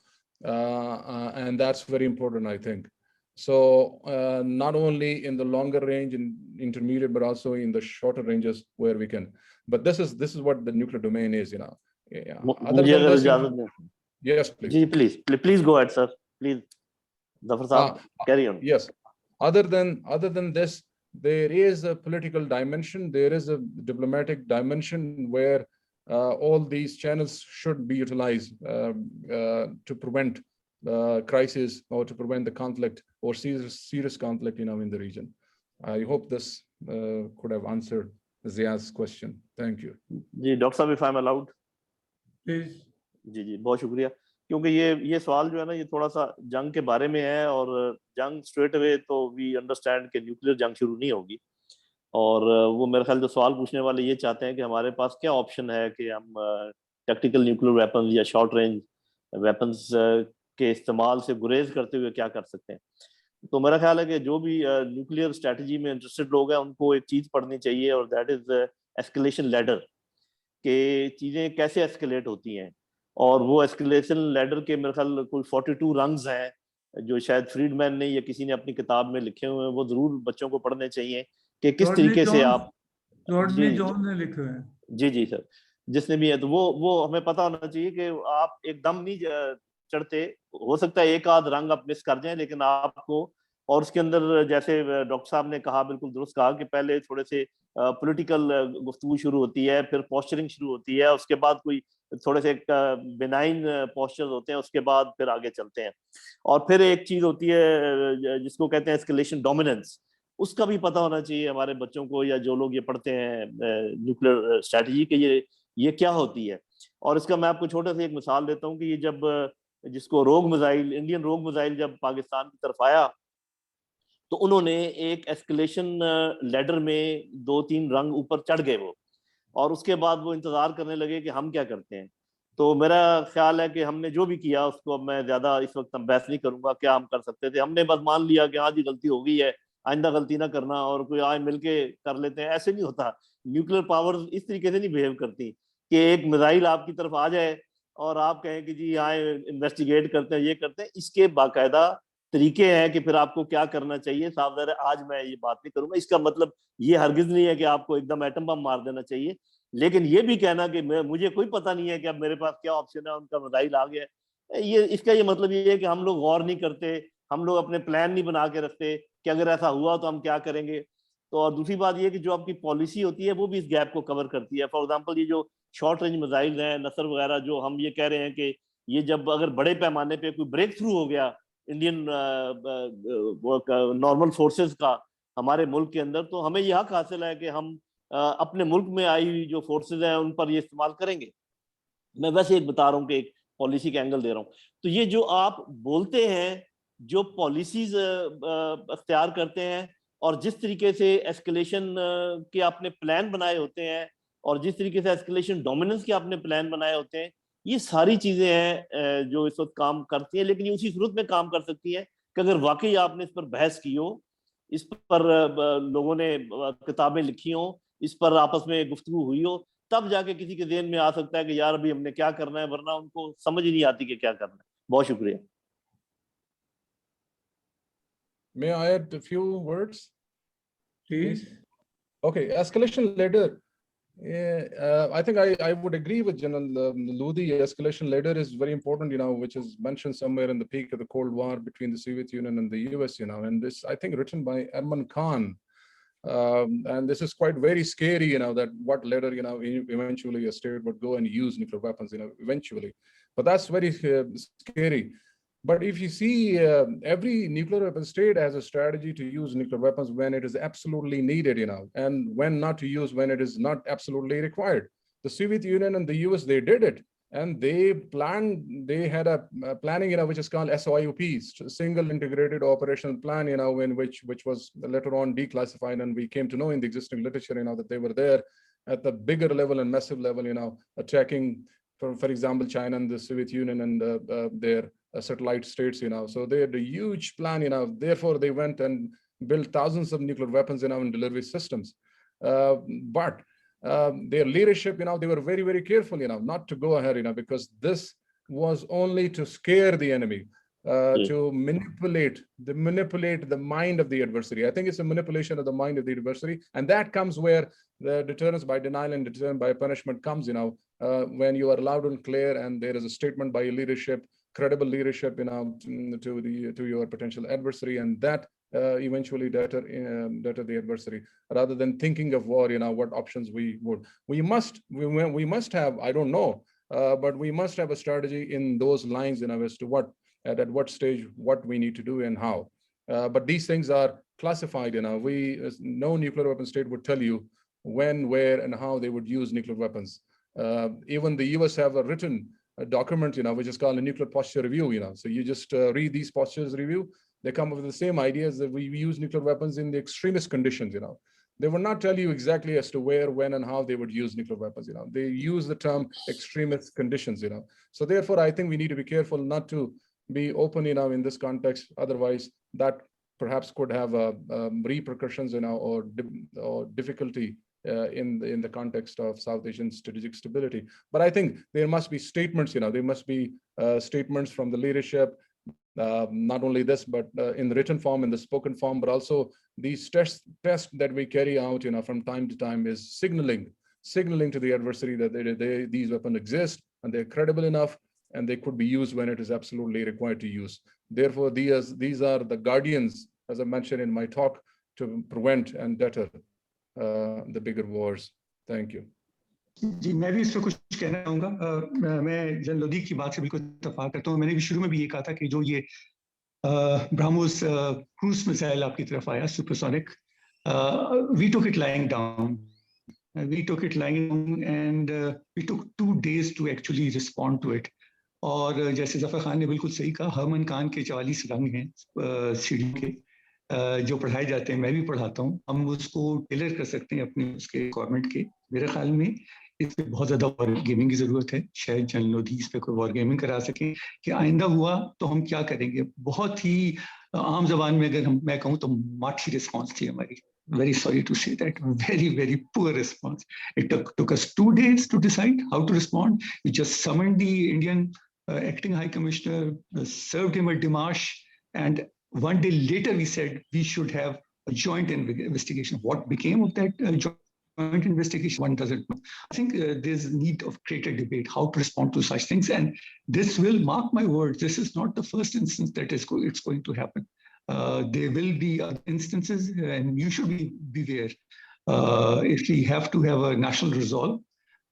and that's very important, I think. So not only in the longer range and intermediate, but also in the shorter ranges where we can. But this is what the nuclear domain is, Yeah. Other than this, yes, please. Please go ahead, sir. Please, Zafar Saab, carry on. Yes. Other than this, there is a political dimension. There is a diplomatic dimension where all these channels should be utilized to prevent crisis, or to prevent the conflict, or serious conflict, in the region. I hope this could have answered Zia's question. Thank you. जी, doctor साहब, if I'm allowed. Please. जी, बहुत शुक्रिया, क्योंकि ये सवाल जो है ना, ये थोड़ा सा जंग के बारे में है, और जंग स्ट्रेट अवे तो वी अंडरस्टैंड कि न्यूक्लियर जंग शुरू नहीं होगी, और वो मेरे ख्याल जो सवाल पूछने वाले ये चाहते हैं कि हमारे पास क्या ऑप्शन है कि हम टैक्टिकल न्यूक्लियर वेपन्स या शॉर्ट रेंज वेपन्स के इस्तेमाल से गुरेज करते हुए क्या कर सकते हैं। तो मेरा ख्याल है कि जो भी न्यूक्लियर स्ट्रेटजी में इंटरेस्टेड लोग हैं, उनको एक चीज़ पढ़नी चाहिए, और दैट इज़ एस्केलेशन लैडर, कि चीज़ें कैसे एस्केलेट होती हैं। और वो एस्केलेशन लैडर के मेरे ख्याल कोई 42 रंग्स हैं, जो शायद फ्रीडमैन ने या किसी ने अपनी किताब में लिखे हुए हैं, वो ज़रूर बच्चों को पढ़ने चाहिए कि किस तरीके से आप जॉन ने लिखे हैं। जी सर, जिसने भी है, तो वो हमें पता होना चाहिए कि आप एकदम नहीं चढ़ते, हो सकता है एक आध रंग आप मिस कर जाएं, लेकिन आपको, और उसके अंदर जैसे डॉक्टर साहब ने कहा, बिल्कुल दुरुस्त कहा, कि पहले थोड़े से पॉलिटिकल गुफ्तगू शुरू होती है, फिर पोस्चरिंग शुरू होती है, उसके बाद कोई थोड़े से बेनाइन पोस्चर्स होते हैं, उसके बाद फिर आगे चलते हैं, और फिर एक चीज होती है जिसको कहते हैं एस्केलेशन डोमिनेंस। उसका भी पता होना चाहिए हमारे बच्चों को, या जो लोग ये पढ़ते हैं न्यूक्लियर स्ट्रैटेजी के, ये क्या होती है। और इसका मैं आपको छोटा सा एक मिसाल देता हूँ कि ये जब जिसको रोग मिसाइल, इंडियन रोग मिसाइल जब पाकिस्तान की तरफ आया, तो उन्होंने एक एस्केलेशन लैडर में 2-3 रंग ऊपर चढ़ गए वो, और उसके बाद वो इंतजार करने लगे कि हम क्या करते हैं। तो मेरा ख्याल है कि हमने जो भी किया, उसको मैं ज्यादा इस वक्त बहस नहीं करूंगा क्या हम कर सकते थे। हमने बस मान लिया कि हाँ जी गलती हो गई है, आइंदा गलती ना करना, और कोई आए मिलके कर लेते हैं। ऐसे नहीं होता, न्यूक्लियर पावर इस तरीके से नहीं बिहेव करती कि एक मिसाइल आपकी तरफ आ जाए और आप कहें कि जी आए इन्वेस्टिगेट करते हैं, ये करते हैं। इसके बाकायदा तरीके हैं कि फिर आपको क्या करना चाहिए। साफ ज़ाहिर है आज मैं ये बात नहीं करूंगा, इसका मतलब ये हरगिज नहीं है कि आपको एकदम एटम बम मार देना चाहिए, लेकिन ये भी कहना कि मुझे कोई पता नहीं है कि अब मेरे पास क्या ऑप्शन है, उनका मिसाइल आ गया, ये इसका ये मतलब ये है कि हम लोग गौर नहीं करते, हम लोग अपने प्लान नहीं बना के रखते कि अगर ऐसा हुआ तो हम क्या करेंगे। तो और दूसरी बात ये कि जो आपकी पॉलिसी होती है वो भी इस गैप को कवर करती है। फॉर एग्जांपल ये जो शॉर्ट रेंज मिसाइल हैं, नसर वगैरह, जो हम ये कह रहे हैं कि ये जब अगर बड़े पैमाने पे कोई ब्रेक थ्रू हो गया इंडियन नॉर्मल फोर्सेस का हमारे मुल्क के अंदर, तो हमें यह हक हासिल है कि हम अपने मुल्क में आई हुई जो फोर्सेज हैं उन पर ये इस्तेमाल करेंगे। मैं वैसे एक बता रहा हूँ कि एक पॉलिसी का एंगल दे रहा हूँ। तो ये जो आप बोलते हैं, जो पॉलिसीज अख्तियार करते हैं, और जिस तरीके से एस्केलेशन के आपने प्लान बनाए होते हैं, और जिस तरीके से एस्केलेशन डोमिनेंस के आपने प्लान बनाए होते हैं, ये सारी चीजें हैं जो इस वक्त काम करती हैं। लेकिन ये उसी सूरत में काम कर सकती है कि अगर वाकई आपने इस पर बहस की हो, इस पर लोगों ने किताबें लिखी हो, इस पर आपस में गुफ्तगू हुई हो, तब जाके किसी के ज़हन में आ सकता है कि यार अभी हमने क्या करना है, वरना उनको समझ ही नहीं आती कि क्या करना है। बहुत शुक्रिया। May I add a few words, Please. Okay, escalation ladder. I think I would agree with General Lodhi. Escalation ladder is very important, which is mentioned somewhere in the peak of the Cold War between the Soviet Union and the US, and this, I think, written by Erman Khan. And this is quite very scary, that what ladder, eventually a state would go and use nuclear weapons, eventually. But that's very scary. But if you see, every nuclear weapon state has a strategy to use nuclear weapons when it is absolutely needed, and when not to use when it is not absolutely required. The Soviet Union and the US, they did it. And they had a planning, which is called SOIP, Single Integrated Operational Plan, which was later on declassified, and we came to know in the existing literature, that they were there at the bigger level and massive level, attacking, for example, China and the Soviet Union and their satellite states, So they had a huge plan, therefore they went and built thousands of nuclear weapons, in delivery systems. But their leadership, they were very, very careful, not to go ahead, because this was only to scare the enemy, to manipulate the mind of the adversary. I think it's a manipulation of the mind of the adversary, and that comes where the deterrence by denial and deterrence by punishment comes, when you are loud and clear, and there is a statement by leadership, credible leadership, to your potential adversary, and that eventually deter the adversary, rather than thinking of war, what options we would. We must have, I don't know, but we must have a strategy in those lines, as to at what stage, what we need to do and how. But these things are classified, no nuclear weapon state would tell you when, where, and how they would use nuclear weapons. Even the US have a written document, which is called a nuclear posture review, So you just read these postures review, they come up with the same ideas that we use nuclear weapons in the extremist conditions, They will not tell you exactly as to where, when, and how they would use nuclear weapons, They use the term extremist conditions, So therefore, I think we need to be careful not to be open, in this context. Otherwise, that perhaps could have repercussions, or difficulty in the context of South Asian strategic stability. But I think there must be statements, there must be statements from the leadership, not only this, but in the written form, in the spoken form, but also these tests that we carry out, from time to time, is signaling to the adversary that these weapons exist and they're credible enough, and they could be used when it is absolutely required to use. Therefore, these are the guardians, as I mentioned in my talk, to prevent and deter the bigger wars. Thank you. जी, मैं भी इसमें कुछ कहना चाहूँगा। मैं general Lodhi की बात से बिल्कुल इत्तेफाक करता हूँ। मैंने भी शुरू में भी ये कहा था कि जो ये ब्रह्मोस क्रूज मिसाइल आपकी तरफ आया, supersonic, we took it lying down. We took it lying down, and we took 2 days to actually respond to it. और जैसे ज़फ़र खान ने बिल्कुल सही कहा, हरमन खान के 44 रंग हैं सीढ़ी के, जो पढ़ाए जाते हैं, मैं भी पढ़ाता हूँ। हम उसको टेलर कर सकते हैं अपने उसके गवर्नमेंट के। मेरे ख्याल में इस पे बहुत ज़्यादा वॉर गेमिंग की ज़रूरत है। शायद जनरल लोधी इस पे कोई वॉर गेमिंग करा सकें कि आइंदा हुआ तो हम क्या करेंगे। बहुत ही आम जबान में अगर मैं कहूँ तो माठी रिस्पॉन्स थी हमारी। Very sorry to say that. Very, very poor response. It took us 2 days to decide how to respond. We just summoned the Indian acting high commissioner, served him a démarche, and 1 day later we said we should have a joint investigation. What became of that joint investigation, one doesn't know. I think there's need of greater debate how to respond to such things, and this will, mark my words, this is not the first instance that it's going to happen. There will be other instances, and you should be beware. If we have to have a national resolve,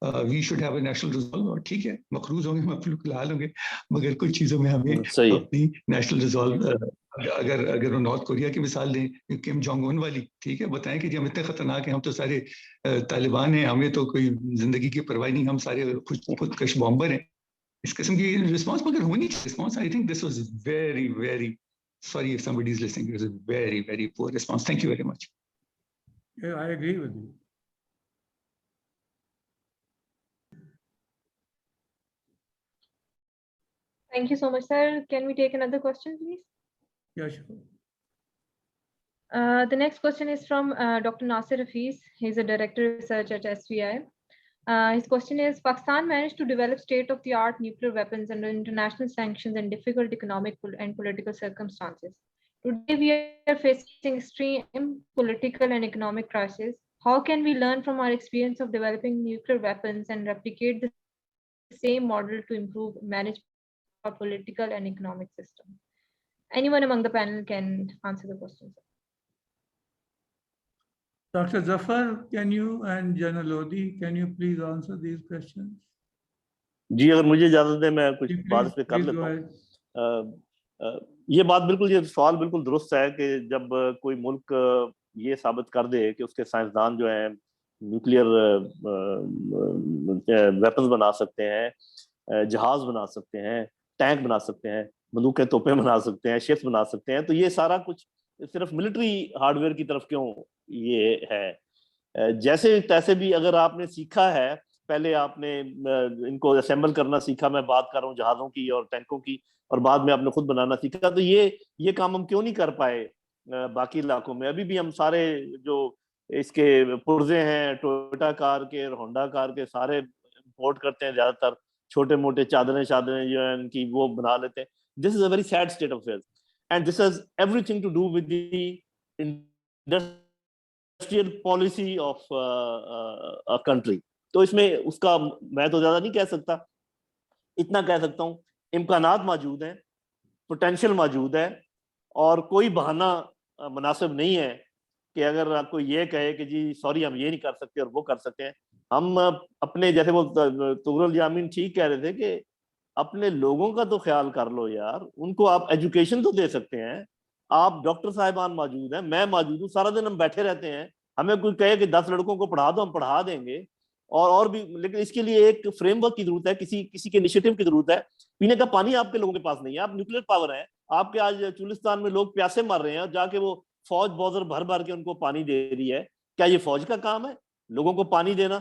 we should have a national resolve, और ठीक है मखरूज होंगे, मखलूक लाल होंगे, मगर कुछ चीज़ों में हमें अपनी नेशनल रिजॉल्व, अगर नॉर्थ कोरिया की मिसाल दें, किम जोंग उन वाली, ठीक है, बताएं कि जी हम इतने खतरनाक हैं, हम तो सारे तालिबान हैं, हमें तो कोई जिंदगी की परवाह नहीं, हम सारे खुदकश बॉम्बर हैं, इस किस्म की रिस्पॉन्स मगर होनी चाहिए response. I think this was very very, sorry if somebody is listening, it was a very very poor response. Thank you very much. Yeah, I agree with you. Thank you so much, sir. Can we take another question, please? Yeah, sure. The next question is from Dr. Nasir Hafiz. He's a director of research at SVI. His question is, Pakistan managed to develop state-of-the-art nuclear weapons under international sanctions and difficult economic and political circumstances. Today, we are facing extreme political and economic crisis. How can we learn from our experience of developing nuclear weapons and replicate the same model to improve management of our political and economic system? Anyone among the panel can answer the question. Dr. Zafar, can you, and General Lodhi, can you please answer these questions? जी, अगर मुझे इजाजत दें मैं कुछ बात इस पे कर लेता हूँ। ये बात बिल्कुल, ये सवाल बिल्कुल दुरुस्त है कि जब कोई मुल्क ये साबित कर दे कि उसके साइंसदान जो हैं न्यूक्लियर वेपन्स बना सकते हैं, जहाज बना सकते हैं, टैंक बना सकते हैं, बंदूकें तोपें बना सकते हैं, शिप्स बना सकते हैं, तो ये सारा कुछ सिर्फ मिलिट्री हार्डवेयर की तरफ क्यों ये है? जैसे तैसे भी अगर आपने सीखा है, पहले आपने इनको असेंबल करना सीखा, मैं बात कर रहा हूँ जहाज़ों की और टैंकों की, और बाद में आपने खुद बनाना सीखा, तो ये काम हम क्यों नहीं कर पाए बाकी इलाकों में? अभी भी हम सारे जो इसके पुर्जे हैं टोयोटा कार के और होंडा कार के सारे इंपोर्ट करते हैं, ज्यादातर छोटे मोटे चादरें जो है इनकी वो बना लेते हैं। This is a very sad state of affairs and this has everything to do with the industrial policy of a country. तो इसमें उसका मैं तो ज्यादा नहीं कह सकता, इतना कह सकता हूँ इम्कानात मौजूद हैं, पोटेंशियल मौजूद है, और कोई बहाना मुनासिब नहीं है कि अगर आपको ये कहे कि जी सॉरी हम ये नहीं कर सकते और वो कर सकते हैं। हम अपने, जैसे वो तुगरल यामीन ठीक कह रहे थे कि अपने लोगों का तो ख्याल कर लो यार, उनको आप एजुकेशन तो दे सकते हैं। आप डॉक्टर साहिबान मौजूद हैं, मैं मौजूद हूँ, सारा दिन हम बैठे रहते हैं, हमें कोई कहे कि 10 लड़कों को पढ़ा दो, हम पढ़ा देंगे और भी, लेकिन इसके लिए एक फ्रेमवर्क की जरूरत है, किसी के इनिशिएटिव की जरूरत है। पीने का पानी आपके लोगों के पास नहीं है, आप न्यूक्लियर पावर है, आपके आज चुलिस्तान में लोग प्यासे मर रहे हैं और जाके वो फौज बॉर्डर भर भर के उनको पानी दे रही है। क्या ये फौज का काम है लोगों को पानी देना?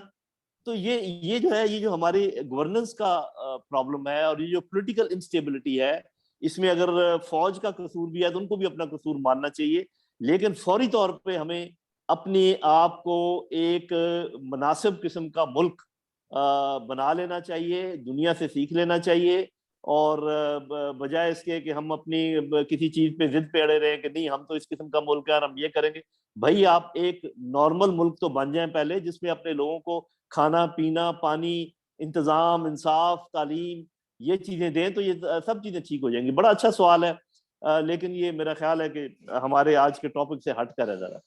तो ये जो है, ये जो हमारी गवर्नेंस का प्रॉब्लम है और ये जो पॉलिटिकल इंस्टेबिलिटी है, इसमें अगर फौज का कसूर भी है तो उनको भी अपना कसूर मानना चाहिए, लेकिन फौरी तौर पे हमें अपने आप को एक मुनासिब किस्म का मुल्क बना लेना चाहिए, दुनिया से सीख लेना चाहिए, और बजाय इसके कि हम अपनी किसी चीज पे जिद पे अड़े रहे कि नहीं हम तो इस किस्म का मुल्क है और हम ये करेंगे। भाई आप एक नॉर्मल मुल्क तो बन जाएं पहले, जिसमें अपने लोगों को खाना पीना, पानी, इंतजाम, इंसाफ, तालीम, ये चीजें दें, तो ये सब चीजें ठीक हो जाएंगी। बड़ा अच्छा सवाल है, लेकिन ये मेरा ख्याल है कि हमारे आज के टॉपिक से हट कर है जरा।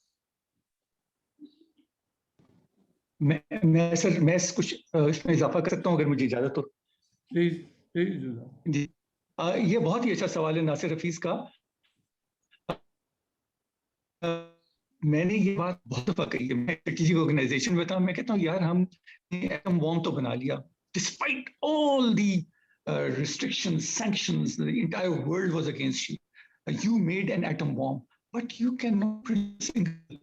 मैं कुछ इसमें इजाफा कर सकता हूँ अगर मुझे इजाजत हो? प्लीज जी, ये बहुत ही अच्छा सवाल है नासिर हफीज का। मैंने ये बात बहुत दफा कही है, मैं किसी ऑर्गेनाइजेशन में था, मैं कहता हूँ यार हम एटम बॉम्ब तो बना लिया, despite all the restrictions, sanctions, the entire world was against you. You made an atom bomb, but you cannot produce a single.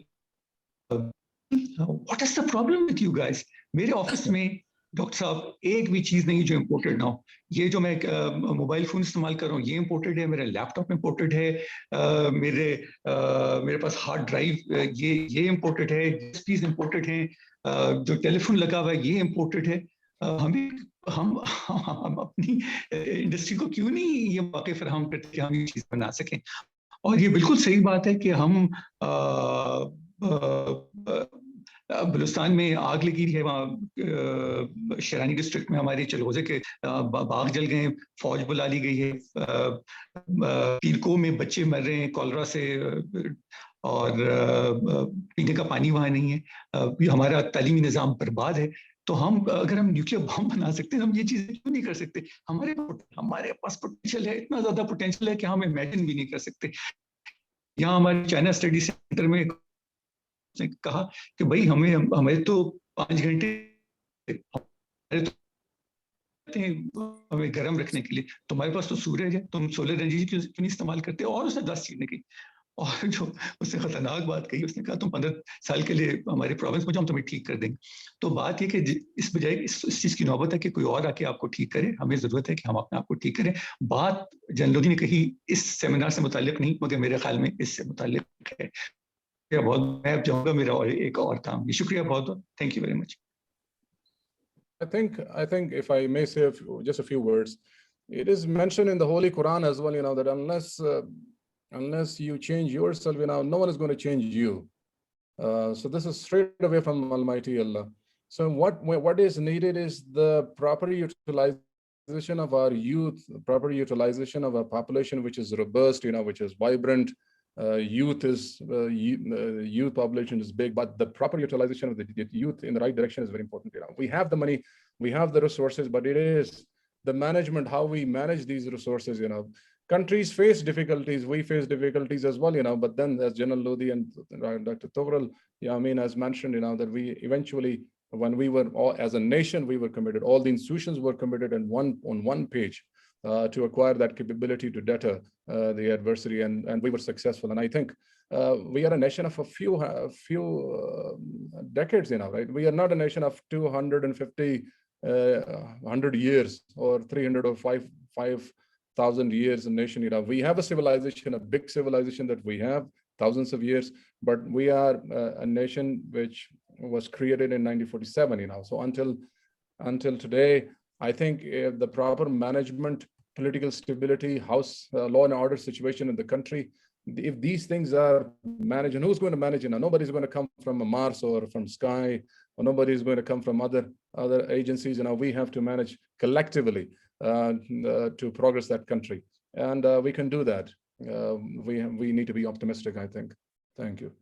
What is the problem with you guys? मेरे office में doctor साहब एक भी चीज नहीं जो imported ना हो। ये जो मैं मोबाइल फोन इस्तेमाल कर रहा हूँ ये इम्पोर्टेड है, मेरा लैपटॉप इम्पोर्टेड है, मेरे पास हार्ड ड्राइव ये इम्पोर्टेड है, डिस्प्लेज इम्पोर्टेड है, जो टेलीफोन लगा हुआ है ये इम्पोर्टेड है। हम अपनी इंडस्ट्री को क्यों नहीं ये मौके फराहम करते कि हम ये चीज बना सकें? और ये बिल्कुल सही बात है कि हम बलूचिस्तान में आग लगी है, वहाँ शरानी डिस्ट्रिक्ट में हमारे चलगोजे के बाग जल गए, फौज बुला ली गई है, पीरको में बच्चे मर रहे हैं कॉलरा से, और पीने का पानी वहाँ नहीं है, हमारा तालीमी निज़ाम बर्बाद है। तो हम अगर हम न्यूक्लियर बम बना सकते हैं, हम ये चीजें क्यों नहीं कर सकते? हमारे पास पोटेंशियल है, इतना ज्यादा पोटेंशियल है कि हम इमेजिन भी नहीं कर सकते। यहाँ हमारे चाइना स्टडी सेंटर में कहा कि भाई हमें तो 5 घंटे हमें गर्म रखने के लिए, तुम्हारे पास तो सूरज है, तुम सोलर एनर्जी क्यों नहीं इस्तेमाल करते? और उसने 10 चीजें की। और जो उसने खतरनाक बात कही, उसने कहा तुम 15 साल के लिए हमारे प्रोविंस में जाओ, हम तुम्हें ठीक कर देंगे। तो बात ये कि इस बजाय इस चीज की नौबत है कि कोई और आके आपको ठीक करे, हमें जरूरत है कि हम अपने आप को ठीक करें। बात जनरल लोधी ने कही इस सेमिनार से मुताल्लिक नहीं, मगर मेरे ख्याल में इससे मुताल्लिक है। बहुत मैं अब जाऊंगा, मेरा और एक और काम। शुक्रिया बहुत बहुत, thank you very much. I think if I may say just a few words, it is mentioned in the Holy Quran as well, that unless you change yourself, no one is going to change you. So this is straight away from Almighty Allah. So what is needed is the proper utilization of our youth, proper utilization of our population, which is robust, which is vibrant. Youth population is big, but the proper utilization of the youth in the right direction is very important. We have the money, we have the resources, but it is the management, how we manage these resources. Countries face difficulties, we face difficulties as well, but then as General Lodhi and Dr. Tughral, Yamin has mentioned, that we eventually, when we were as a nation, we were committed, all the institutions were committed on one page to acquire that capability to deter the adversary, and we were successful. And I think we are a nation of a few decades, right? We are not a nation of 250, 100 years or 300 or 5,000 years a nation. We have a civilization, a big civilization that we have thousands of years, but we are a nation which was created in 1947. So until today, I think the proper management, political stability, house law and order situation in the country, if these things are managed, and who's going to manage it? Nobody's going to come from Mars or from Sky, or nobody is going to come from other agencies. We have to manage collectively to progress that country, and we can do that. We need to be optimistic, I think. Thank you.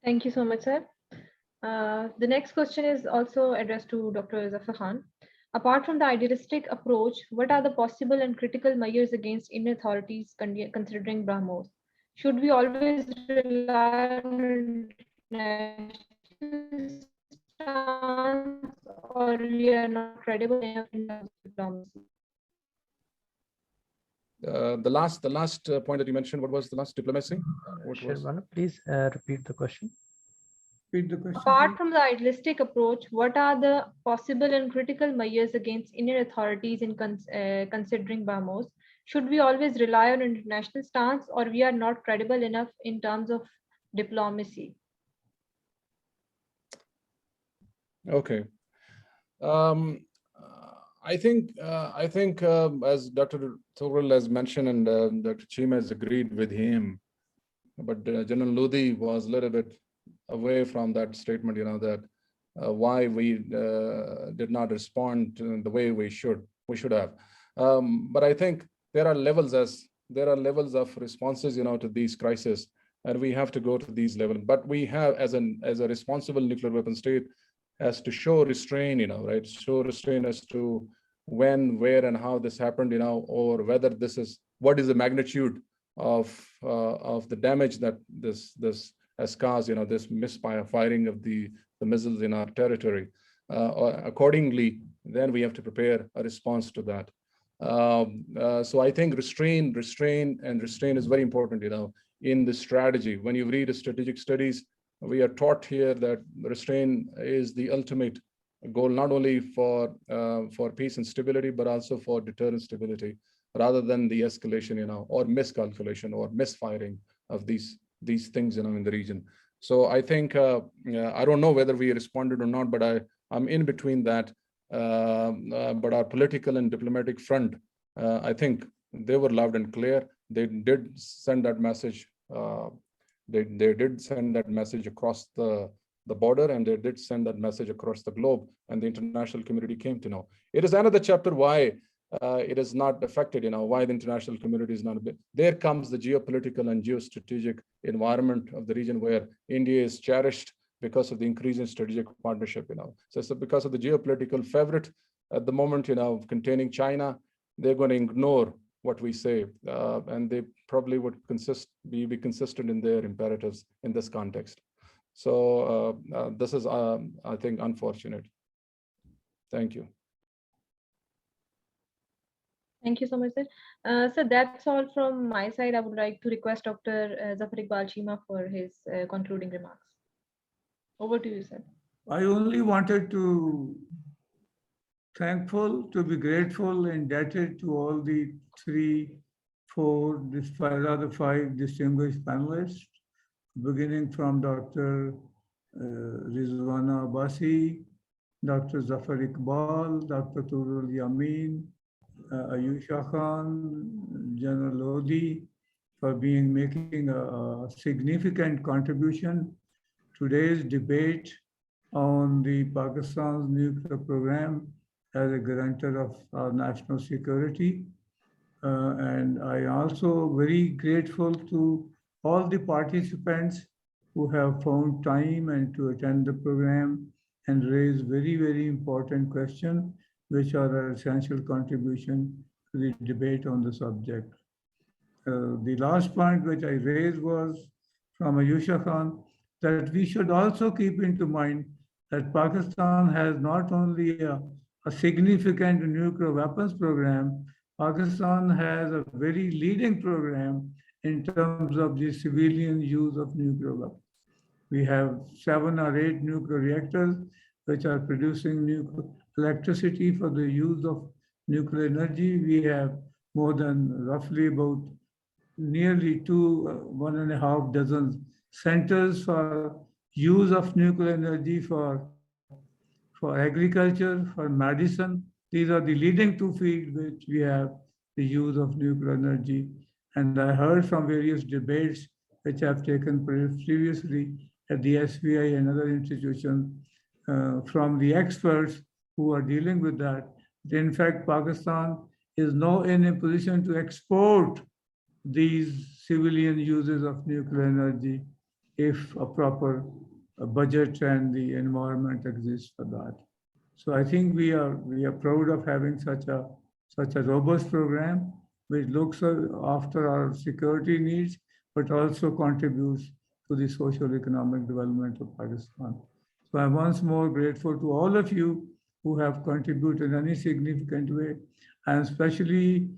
Thank you so much, sir. The next question is also addressed to Dr. Zafar. Apart from the idealistic approach, what are the possible and critical measures against Indian authorities considering BrahMos? Should we always rely on international stance, or we are not credible enough in terms of diplomacy? The last point that you mentioned, what was the last? Diplomacy? Rizwana, please repeat the question. Apart from the idealistic approach, what are the possible and critical measures against Indian authorities in considering BrahMos? Should we always rely on an international stance, or we are not credible enough in terms of diplomacy? Okay. I think as Dr. Tughral has mentioned, and Dr. Cheema has agreed with him, but General Lodhi was a little bit away from that statement, that why we did not respond the way we should have. But I think there are levels of responses, to these crises, and we have to go to these levels. But we have, as a responsible nuclear weapon state, has to show restraint, right? Show restraint as to when, where, and how this happened, or whether what is the magnitude of the damage that this has caused, this misfiring of the missiles in our territory. Accordingly, then we have to prepare a response to that. So I think restraint is very important, in the strategy. When you read the strategic studies, we are taught here that restraint is the ultimate goal, not only for peace and stability, but also for deterrent stability, rather than the escalation, or miscalculation or misfiring of these things, in the region. So I think, I don't know whether we responded or not, but I'm in between that. But our political and diplomatic front, I think they were loud and clear. They did send that message. They did send that message across the border, and they did send that message across the globe, and the international community came to know. It is another chapter why it is not affected, why the international community is not a bit. There comes the geopolitical and geostrategic environment of the region where India is cherished because of the increase in strategic partnership, So because of the geopolitical favorite at the moment, containing China, they're going to ignore what we say, and they probably would be consistent in their imperatives in this context. So this is, I think, unfortunate. Thank you. Thank you so much, sir. So that's all from my side. I would like to request Dr. Zafar Iqbal Cheema for his concluding remarks. Over to you, sir. I only wanted to be grateful, indebted to all the 5 distinguished panelists, beginning from Dr. Rizwana Abbasi, Dr. Zafar Iqbal, Dr. Tughral Yamin, Ahyousha Khan, General Lodhi, for making a significant contribution. Today's debate on the Pakistan's nuclear program as a guarantor of our national security. And I also very grateful to all the participants who have found time and to attend the program and raise very, very important questions, which are an essential contribution to the debate on the subject. The last point which I raised was from Ahyousha Khan, that we should also keep into mind that Pakistan has not only a significant nuclear weapons program, Pakistan has a very leading program in terms of the civilian use of nuclear weapons. We have 7 or 8 nuclear reactors which are producing nuclear electricity for the use of nuclear energy. We have more than roughly about nearly 1.5 dozen centers for use of nuclear energy for agriculture, for medicine. These are the leading 2 fields which we have the use of nuclear energy. And I heard from various debates which have taken previously at the SVI and other institutions from the experts who are dealing with that. In fact, Pakistan is now in a position to export these civilian uses of nuclear energy if a proper budget and the environment exists for that. So I think we are proud of having such a robust program which looks after our security needs, but also contributes to the social economic development of Pakistan. So I'm once more grateful to all of you who have contributed in any significant way, and especially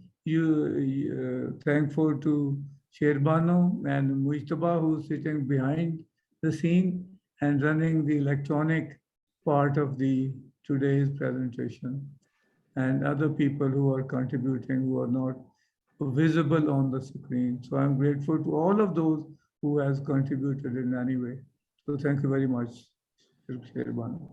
thankful to Sherbano and Mujtaba, who's sitting behind the scene and running the electronic part of today's presentation, and other people who are contributing who are not visible on the screen. So I'm grateful to all of those who has contributed in any way. So thank you very much, Sherbano.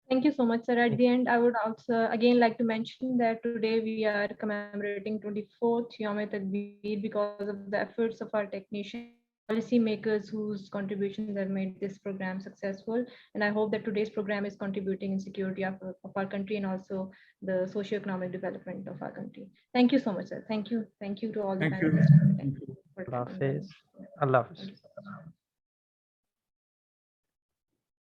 Thank you so much, sir. At the end, I would also again like to mention that today we are commemorating 24th Youm-e-Takbir because of the efforts of our technicians, policymakers whose contributions have made this program successful. And I hope that today's program is contributing in security of our country and also the socio-economic development of our country. Thank you so much, sir. Thank you. Thank you to all the panelists. Allah Hafiz. Allah Hafiz.